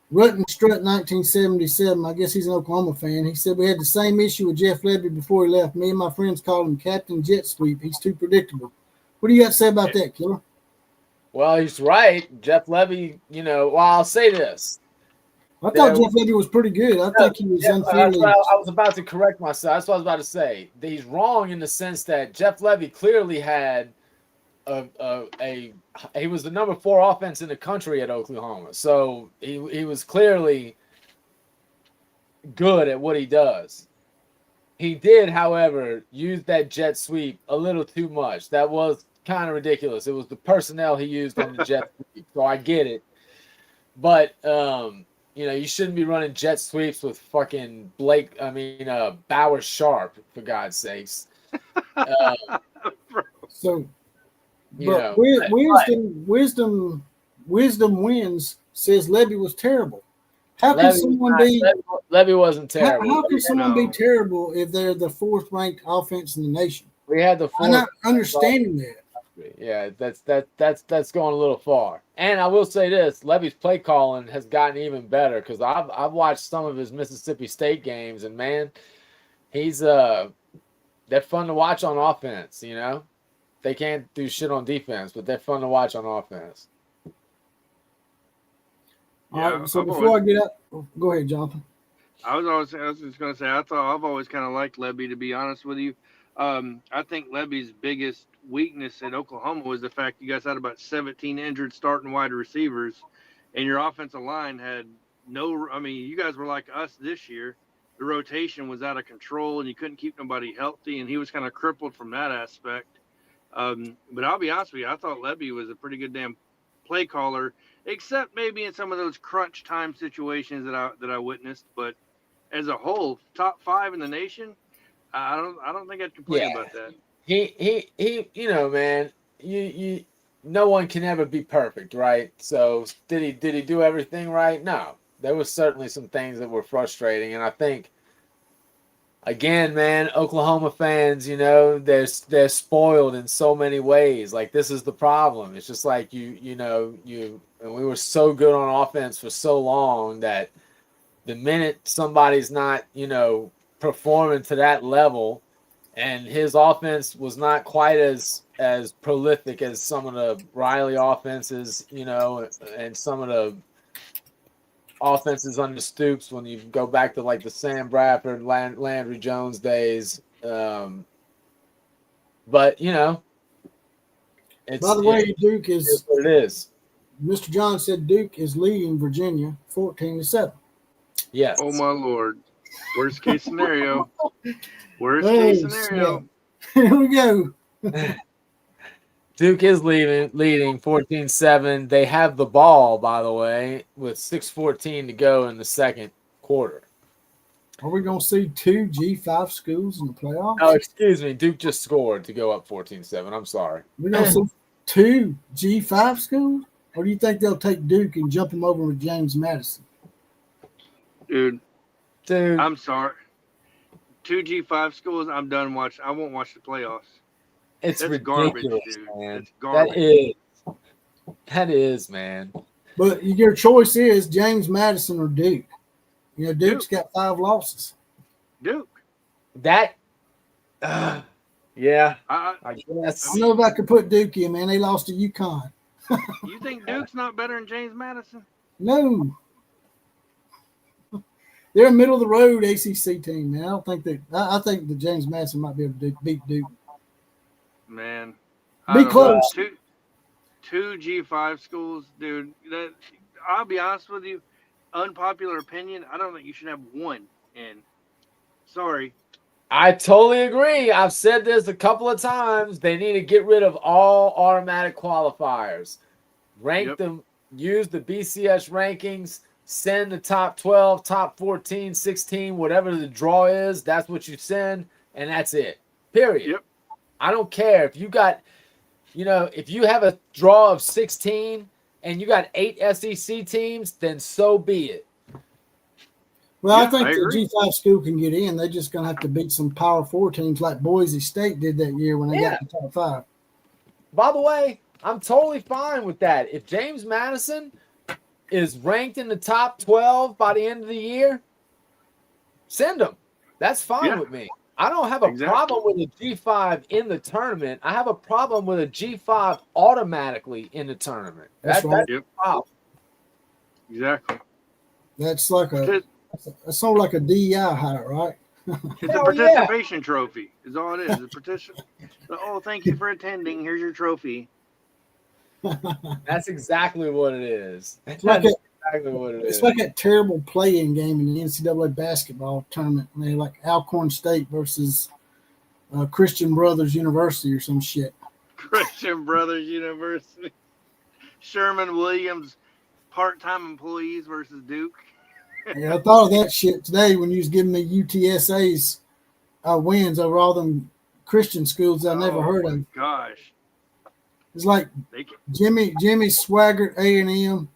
1977. I guess he's an Oklahoma fan. He said we had the same issue with Jeff Levy before he left. Me and my friends called him Captain Jet Sweep. He's too predictable. What do you got to say about that, Killer? Well, he's right. Jeff Levy, I'll say this. I thought Jeff Levy was pretty good. I think he was unfairly. I was about to correct myself. That's what I was about to say. He's wrong in the sense that Jeff Levy clearly had he was the number 4 offense in the country at Oklahoma. So he was clearly good at what he does. He did, however, use that jet sweep a little too much. That was kind of ridiculous. It was the personnel he used on the jet sweep. So I get it. But you shouldn't be running jet sweeps with fucking Bauer Sharp, for God's sakes. Wisdom Wins says Levy was terrible. How can someone be? Levy wasn't terrible. How can someone be terrible if they're the 4th ranked offense in the nation? We had the 4th. I'm not understanding that. Yeah, that's going a little far. And I will say this: Levy's play calling has gotten even better because I've watched some of his Mississippi State games, and man, he's they're fun to watch on offense. They can't do shit on defense, but they're fun to watch on offense. All right. So before I get up, go ahead, Jonathan. I was just going to say I've always kind of liked Levy, to be honest with you. I think Levy's biggest weakness at Oklahoma was the fact you guys had about 17 injured starting wide receivers, and your offensive line had you guys were like us this year. The rotation was out of control, and you couldn't keep nobody healthy, and he was kind of crippled from that aspect. But I'll be honest with you, I thought Levy was a pretty good damn play caller, except maybe in some of those crunch time situations that I witnessed. But as a whole, top 5 in the nation, I don't think I'd complain about that. He man, you no one can ever be perfect, right? So did he do everything right? No. There was certainly some things that were frustrating, and I think again, man, Oklahoma fans, they're spoiled in so many ways. Like, this is the problem. It's just like and we were so good on offense for so long that the minute somebody's not, performing to that level, and his offense was not quite as prolific as some of the Riley offenses, and some of the offenses under Stoops when you go back to like the Sam Bradford, Landry Jones days. But by the way, Duke is what it is. Mr. John said Duke is leading Virginia 14-7. Yes. Oh my Lord. Worst case scenario. Case scenario. Here we go. Duke is leading 14-7. They have the ball, by the way, with 6:14 to go in the second quarter. Are we going to see 2 G5 schools in the playoffs? Oh, excuse me. Duke just scored to go up 14-7. I'm sorry. We're going to see 2 G5 schools? Or do you think they'll take Duke and jump him over with James Madison? Dude. I'm sorry. 2 G5 schools, I'm done watching. I won't watch the playoffs. That's garbage, dude. Man. It's garbage. That is, man. But your choice is James Madison or Duke. Duke's got 5 losses. Duke. Yeah. I guess. I know if I could put Duke in, man. They lost to UConn. You think Duke's not better than James Madison? No. they're a middle of the road ACC team, man. I don't think that. I think that James Madison might be able to beat Duke. Man, Be close. Two G5 schools, dude. I'll be honest with you. Unpopular opinion. I don't think you should have one in. Sorry. I totally agree. I've said this a couple of times. They need to get rid of all automatic qualifiers. Rank them, use the BCS rankings, send the top 12, top 14, 16, whatever the draw is. That's what you send, and that's it. Period. Yep. I don't care if you got, if you have a draw of 16 and you got 8 SEC teams, then so be it. Well, I think the G5 school can get in. They're just going to have to beat some Power 4 teams like Boise State did that year when they got the top 5. By the way, I'm totally fine with that. If James Madison is ranked in the top 12 by the end of the year, send them. That's fine with me. I don't have a problem with a G5 in the tournament. I have a problem with a G5 automatically in the tournament. That's right. That's the problem. Exactly. That's like it's sort of like a DEI hire, right? It's a participation trophy. Is all it is. It's thank you for attending. Here's your trophy. That's exactly what it is. It's like that terrible play-in game in the NCAA basketball tournament. And they like Alcorn State versus Christian Brothers University or some shit. Christian Brothers University. Sherman Williams part-time employees versus Duke. Yeah, I thought of that shit today when you was giving me UTSA's wins over all them Christian schools I never heard of. Gosh. It's like Jimmy Swaggart, A&M.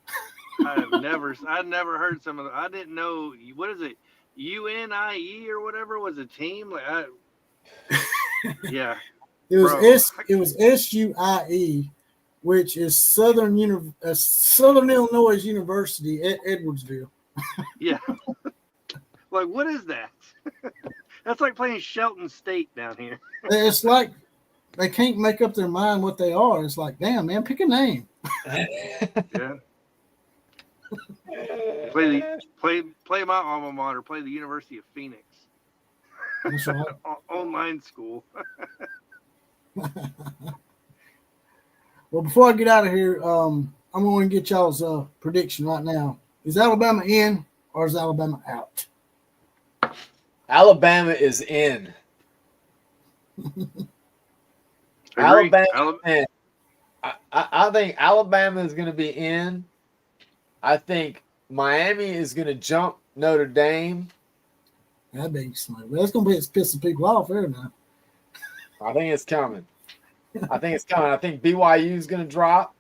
I'd never heard some of them. I didn't know, what is it, UNIE or whatever was a team? Yeah. It was SUIE, which is Southern Illinois University at Edwardsville. Yeah. Like, what is that? That's like playing Shelton State down here. It's like they can't make up their mind what they are. It's like, damn, man, pick a name. Yeah. Play my alma mater. Play the University of Phoenix. That's right. Online school. Well, before I get out of here, I'm going to get y'all's prediction right now. Is Alabama in or is Alabama out? Alabama is in. Alabama in. I think Alabama is going to be in. I think Miami is going to jump Notre Dame. That'd be smart. Well, that's going to be pissing people off there now. I think it's coming. I think BYU is going to drop.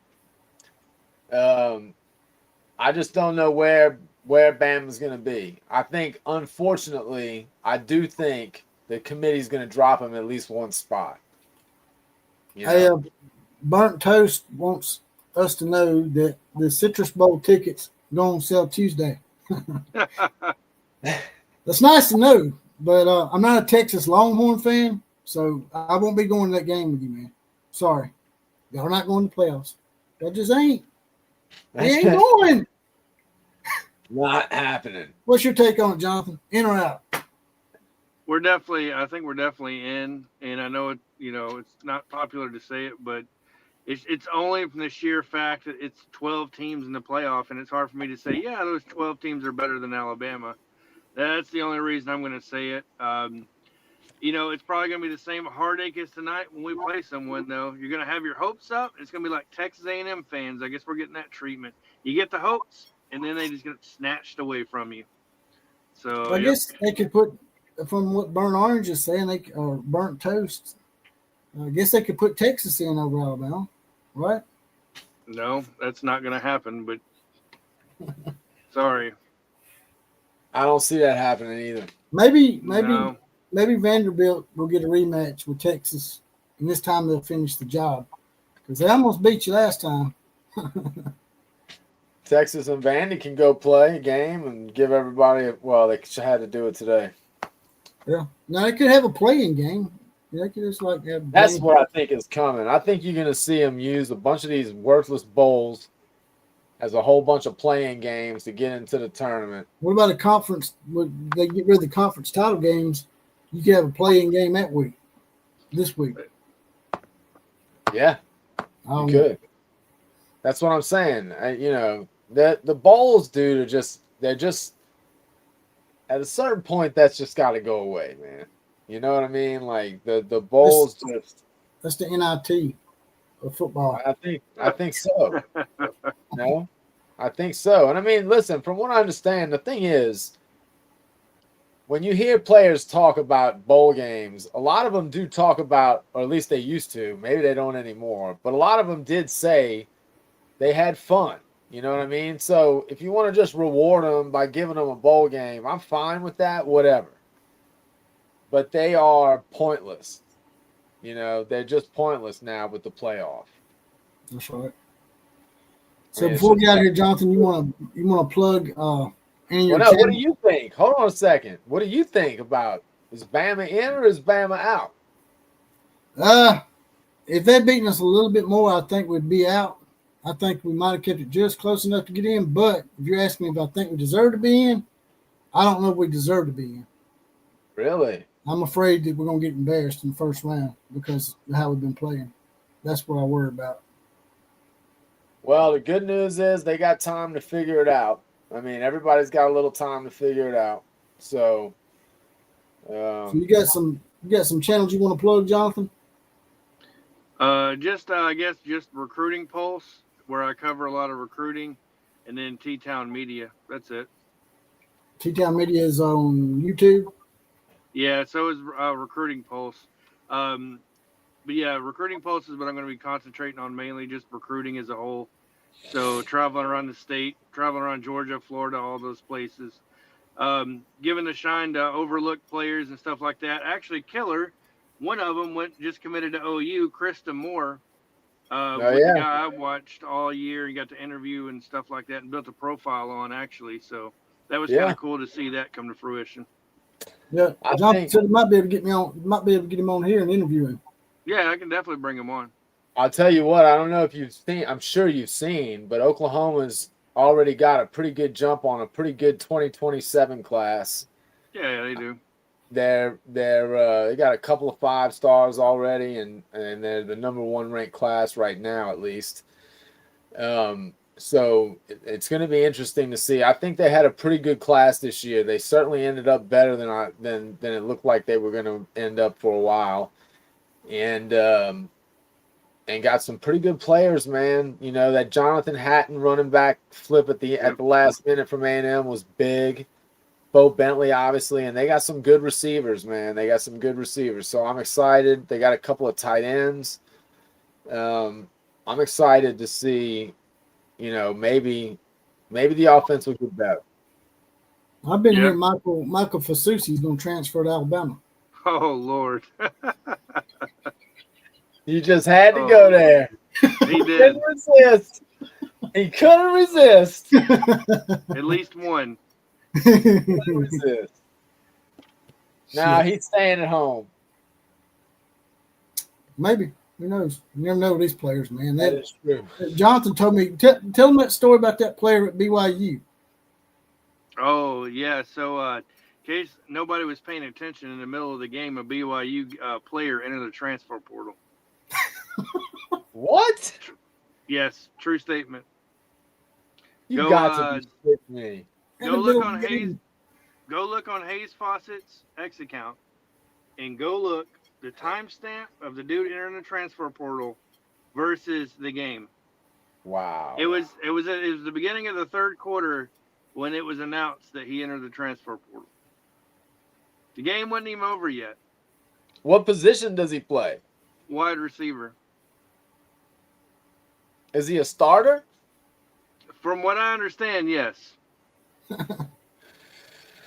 I just don't know where Bama's going to be. I think, unfortunately, I do think the committee's going to drop him at least one spot. Hey, Burnt Toast wants us to know that the Citrus Bowl tickets going to sell Tuesday. That's nice to know, but I'm not a Texas Longhorn fan, so I won't be going to that game with you, man. Sorry. Y'all not going to the playoffs. That just ain't. They ain't going. Not happening. What's your take on it, Jonathan? In or out? I think we're definitely in, and I know it's not popular to say it, but it's only from the sheer fact that it's 12 teams in the playoff, and it's hard for me to say, yeah, those 12 teams are better than Alabama. That's the only reason I'm going to say it. It's probably going to be the same heartache as tonight when we play someone, though. You're going to have your hopes up. It's going to be like Texas A&M fans. I guess we're getting that treatment. You get the hopes, and then they just get snatched away from you. So I guess they could put, from what Burnt Orange is saying, or Burnt Toast, I guess they could put Texas in over Alabama, right? No, that's not going to happen, but sorry. I don't see that happening either. Maybe Vanderbilt will get a rematch with Texas, and this time they'll finish the job because they almost beat you last time. Texas and Vandy can go play a game and give everybody they had to do it today. Yeah. Now they could have a playing game. They could just That's what I think is coming. I think you're going to see them use a bunch of these worthless bowls as a whole bunch of playing games to get into the tournament. What about a conference? Would they get rid of the conference title games? You could have a playing game this week. Yeah, you could. That's what I'm saying. The bowls, dude, they're just at a certain point that's just got to go away, man. You know what I mean? Like the bowls that's the NIT of football. I think so. No, I think so. And I mean, listen, from what I understand, the thing is, when you hear players talk about bowl games, a lot of them do talk about, or at least they used to, maybe they don't anymore, but a lot of them did say they had fun. You know what I mean? So if you want to just reward them by giving them a bowl game, I'm fine with that, whatever. But they are pointless. They're just pointless now with the playoff. That's right. So before we get out of here, Jonathan, you want to plug any of your what do you think? Hold on a second. What do you think about, is Bama in or is Bama out? If they'd beaten us a little bit more, I think we'd be out. I think we might have kept it just close enough to get in. But if you're asking me if I think we deserve to be in, I don't know if we deserve to be in. Really? I'm afraid that we're going to get embarrassed in the first round because of how we've been playing. That's what I worry about. Well, the good news is they got time to figure it out. I mean, everybody's got a little time to figure it out. So you got some channels you want to plug, Jonathan? I guess just Recruiting Pulse, where I cover a lot of recruiting, and then T-Town Media. That's it. T-Town Media is on YouTube? Yeah, so is Recruiting Pulse. But yeah, Recruiting Pulse is what I'm going to be concentrating on mainly, just recruiting as a whole. So traveling around the state, traveling around Georgia, Florida, all those places. Giving the shine to overlooked players and stuff like that. Actually, Killer, one of them just committed to OU, Krista Moore. The guy I watched all year and got to interview and stuff like that and built a profile on, actually. So that was kind of cool to see that come to fruition. Yeah, Jonathan said might be able to get him on here and interview him. Yeah, I can definitely bring him on. I'll tell you what, I don't know if you've seen, I'm sure you've seen, but Oklahoma's already got a pretty good jump on a pretty good 2027 class. Yeah, they do. They got a couple of 5 stars already, and they're the number 1 ranked class right now, at least. So it's going to be interesting to see. I think they had a pretty good class this year. They certainly ended up better than it looked like they were going to end up for a while, and got some pretty good players, man. That Jonathan Hatton running back flip at the last minute from A&M was big. Bo Bentley, obviously, and they got some good receivers, man. They got some good receivers, so I'm excited. They got a couple of tight ends. I'm excited to see, maybe the offense will get better. I've been hearing Michael Fasusi is going to transfer to Alabama. Oh, Lord. You just had to go there. He did. He couldn't resist. At least one. Nah, he's staying at home. Maybe. Who knows? You never know these players, man. That is true. Jonathan told me, tell him that story about that player at BYU. Oh, yeah. So, in case nobody was paying attention, in the middle of the game, a BYU player entered the transfer portal. What? Yes, true statement. You got to be with me. Go look on Hayes Fawcett's X account and go look the timestamp of the dude entering the transfer portal versus the game. Wow. It was the beginning of the third quarter when it was announced that he entered the transfer portal. The game wasn't even over yet. What position does he play? Wide receiver. Is he a starter? From what I understand, yes.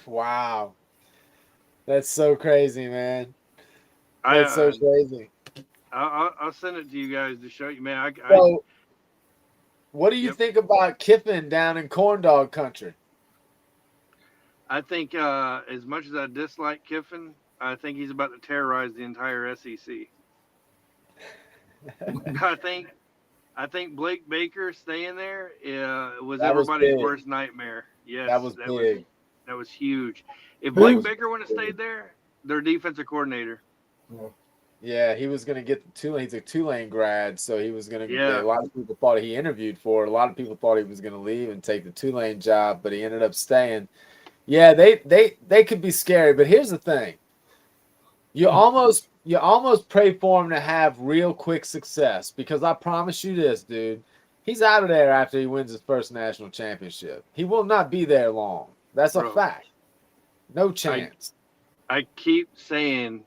Wow. That's so crazy, man. That's so crazy. I'll send it to you guys to show you, man. What do you think about Kiffin down in corn dog country? I think as much as I dislike Kiffin, I think he's about to terrorize the entire SEC. I think Blake Baker staying there was That was everybody's big. worst nightmare. Yes, That was big. that was huge. If Who? Blake Baker wouldn't have stayed there, their defensive coordinator. Yeah, he was going to get the Tulane. He's a Tulane grad, so he was going to. Yeah. A lot of people thought he interviewed for it. A lot of people thought he was going to leave and take the Tulane job, but he ended up staying. Yeah, they could be scary, but here's the thing: you almost pray for him to have real quick success, because I promise you this, dude, he's out of there after he wins his first national championship. He will not be there long. That's a Bro. fact. No chance. I keep saying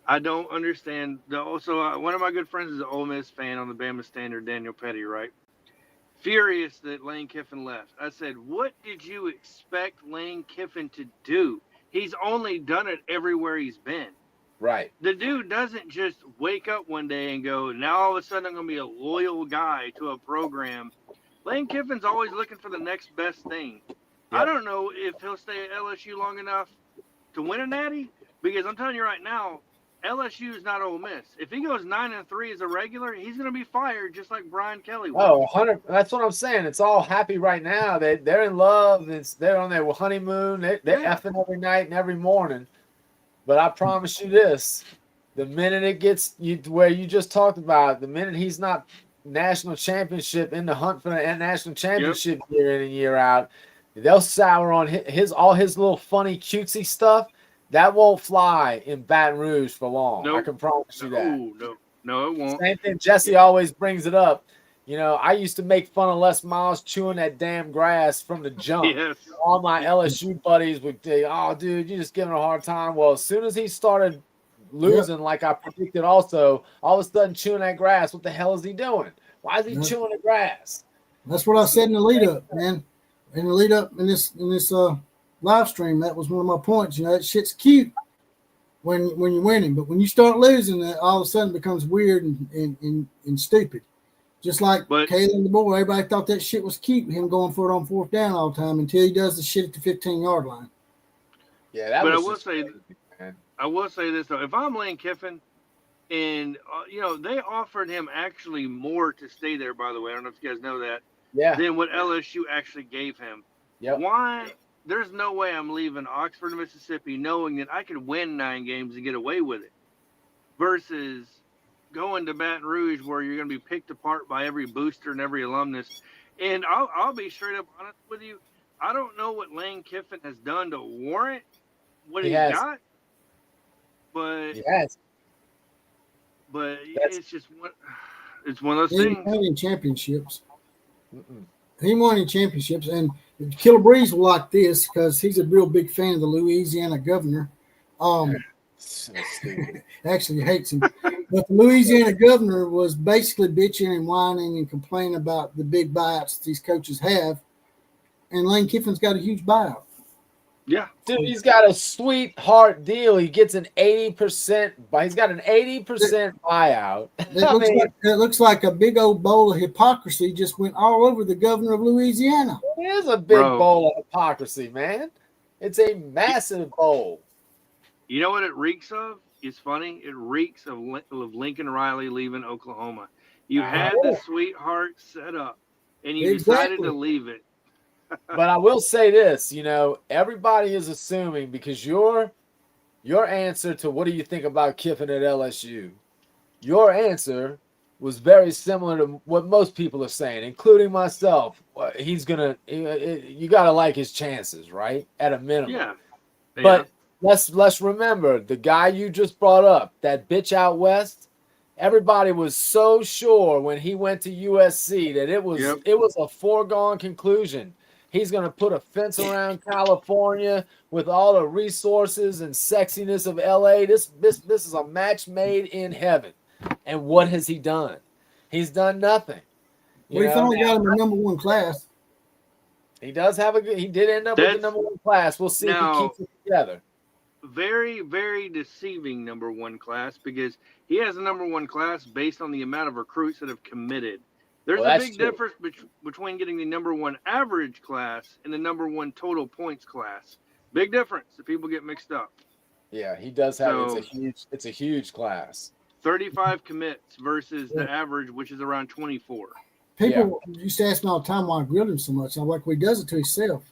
I don't understand. Also, one of my good friends is an Ole Miss fan on the Bama Standard, Daniel Petty, right? Furious that Lane Kiffin left. I said, what did you expect Lane Kiffin to do? He's only done it everywhere he's been. Right. The dude doesn't just wake up one day and go, now all of a sudden I'm going to be a loyal guy to a program. Lane Kiffin's always looking for the next best thing. Yep. I don't know if he'll stay at LSU long enough to win a natty, because I'm telling you right now, LSU is not Ole Miss. If he goes 9-3 as a regular, he's going to be fired just like Brian Kelly was. Oh, 100. That's what I'm saying. It's all happy right now. They're in love. They're on their honeymoon. They're effing every night and every morning. But I promise you this: the minute it gets where you just talked about, the minute he's not national championship in the hunt for the national championship year in and year out, they'll sour on all his little funny cutesy stuff. That won't fly in Baton Rouge for long. Nope. I can promise you that. No, it won't. Same thing. Jesse always brings it up. You know, I used to make fun of Les Miles chewing that damn grass from the jump. Yes. All my LSU buddies would say, "Oh, dude, you're just giving a hard time." Well, as soon as he started losing, like I predicted, also, all of a sudden chewing that grass. What the hell is he doing? Why is he chewing the grass? That's what I said in the lead up, man. In the lead up in this live stream, that was one of my points. You know, that shit's cute when you're winning, but when you start losing, it all of a sudden becomes weird and stupid. Just like Kalen DeBoer, everybody thought that shit was cute, him going for it on fourth down all the time until he does the shit at the 15-yard line. Yeah, that. But was I will say this though: if I'm Lane Kiffin, and they offered him actually more to stay there. By the way, I don't know if you guys know that. Yeah. Than what LSU actually gave him. Yep. Why? There's no way I'm leaving Oxford, Mississippi, knowing that I could win 9 games and get away with it, versus going to Baton Rouge where you're going to be picked apart by every booster and every alumnus. And I'll be straight up honest with you. I don't know what Lane Kiffin has done to warrant what he got, but it's just it's one of those things. He won in championships. He won in championships, and Killer Breeze will like this because he's a real big fan of the Louisiana governor. Actually hates him. But the Louisiana governor was basically bitching and whining and complaining about the big buyouts these coaches have. And Lane Kiffin's got a huge buyout. Yeah. Dude, he's got a sweetheart deal. He gets an 80%. He's got an 80% buyout. It looks like a big old bowl of hypocrisy just went all over the governor of Louisiana. It is a big bowl of hypocrisy, man. It's a massive bowl. You know what it reeks of? It's funny. It reeks of Lincoln Riley leaving Oklahoma. You had the sweetheart set up, and you decided to leave it. But I will say this, everybody is assuming, because your answer to what do you think about Kiffin at LSU, your answer was very similar to what most people are saying, including myself. You got to like his chances, right? At a minimum. Yeah. But let's remember the guy you just brought up, that bitch out west. Everybody was so sure when he went to USC that it was a foregone conclusion. He's going to put a fence around California with all the resources and sexiness of LA. This is a match made in heaven. And what has he done? He's done nothing. He finally got him a number 1 class. He does have he did end up with the number 1 class. We'll see if he keeps it together. Very, very deceiving number 1 class, because he has a number 1 class based on the amount of recruits that have committed. There's a big difference between getting the number 1 average class and the number 1 total points class. Big difference that people get mixed up. Yeah, he does have it's a huge class. 35 commits versus the average, which is around 24. People used to ask me all the time why I grilled him so much. I'm like, well, he does it to himself.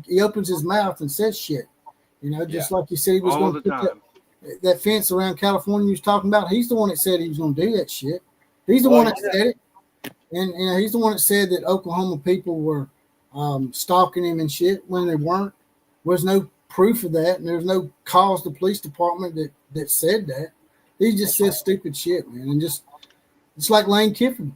He opens his mouth and says shit. You know, just like you said he was all going the to put time. that fence around California he was talking about. He's the one that said he was going to do that shit. He's the one that said it. And you know, he's the one that said that Oklahoma people were stalking him and shit when they weren't. Was no proof of that, and there's no cause the police department that said that. He just says stupid shit, man, and just it's like Lane Kiffin.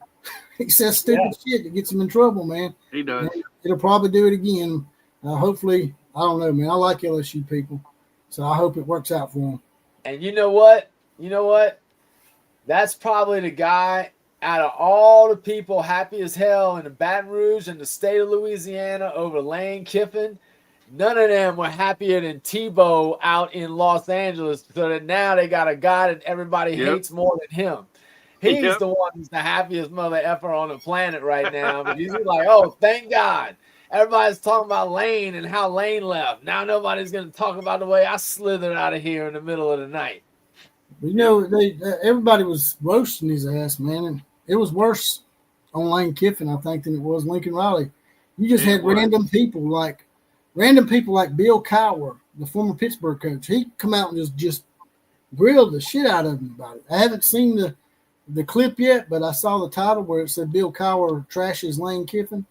He says stupid shit that gets him in trouble, man. He does. And he'll probably do it again. Hopefully, I don't know, man. I like LSU people, so I hope it works out for them. And you know what? That's probably the guy out of all the people happy as hell in the Baton Rouge and the state of Louisiana over Lane Kiffin. None of them were happier than Tebow out in Los Angeles, so that now they got a guy that everybody hates more than him. He's the one who's the happiest mother effer on the planet right now. But he's like, oh, thank God. Everybody's talking about Lane and how Lane left. Now nobody's going to talk about the way I slithered out of here in the middle of the night. You know, everybody was roasting his ass, man, and it was worse on Lane Kiffin, I think, than it was Lincoln Riley. You just had random people like Bill Cowher, the former Pittsburgh coach. He come out and just grilled the shit out of him about it. I haven't seen the clip yet, but I saw the title where it said Bill Cowher trashes Lane Kiffin.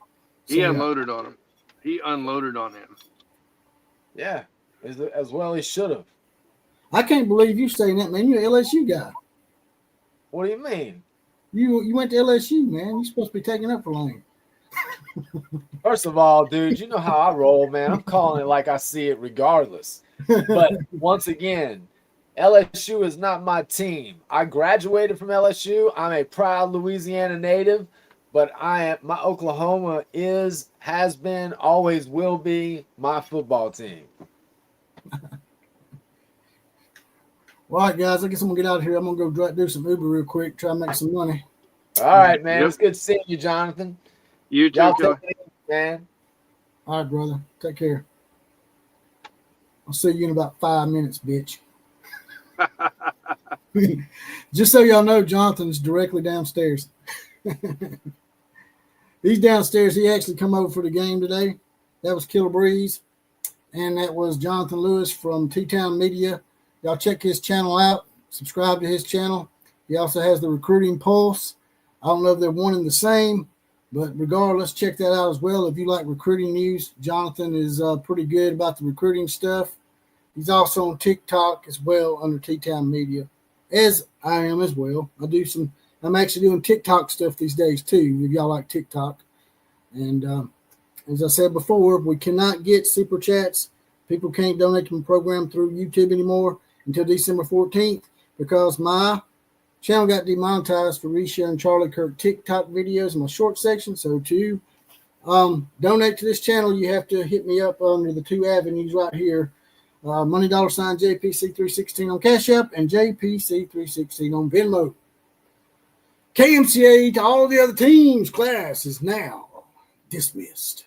So, he unloaded on him. He unloaded on him. Yeah, as well he should have. I can't believe you saying that, man. You're an LSU guy. What do you mean? You went to LSU, man. You're supposed to be taking up for Lane. First of all, dude, you know how I roll, man. I'm calling it like I see it regardless. But once again, LSU is not my team. I graduated from LSU. I'm a proud Louisiana native, but my Oklahoma has been, always will be my football team. All right, guys, I guess I'm going to get out of here. I'm going to go do some Uber real quick, try to make some money. All right, man. It's good seeing you, Jonathan. You too, Y'all take it easy, man. All right, brother. Take care. I'll see you in about 5 minutes, bitch. Just so y'all know, Jonathan's directly downstairs. He's downstairs. He actually come over for the game today. That was Killer Breeze. And that was Jonathan Lewis from T-Town Media. Y'all check his channel out. Subscribe to his channel. He also has the Recruiting Pulse. I don't know if they're one and the same, but regardless, check that out as well. If you like recruiting news, Jonathan is pretty good about the recruiting stuff. He's also on TikTok as well under T-Town Media, as I am as well. I'm actually doing TikTok stuff these days too, if y'all like TikTok. And as I said before, we cannot get super chats. People can't donate to my program through YouTube anymore until December 14th because my channel got demonetized for resharing Charlie Kirk TikTok videos in my short section. So to donate to this channel, you have to hit me up under the two avenues right here. Money $ JPC316 on Cash App and JPC316 on Venmo. KMCA to all the other teams, class is now dismissed.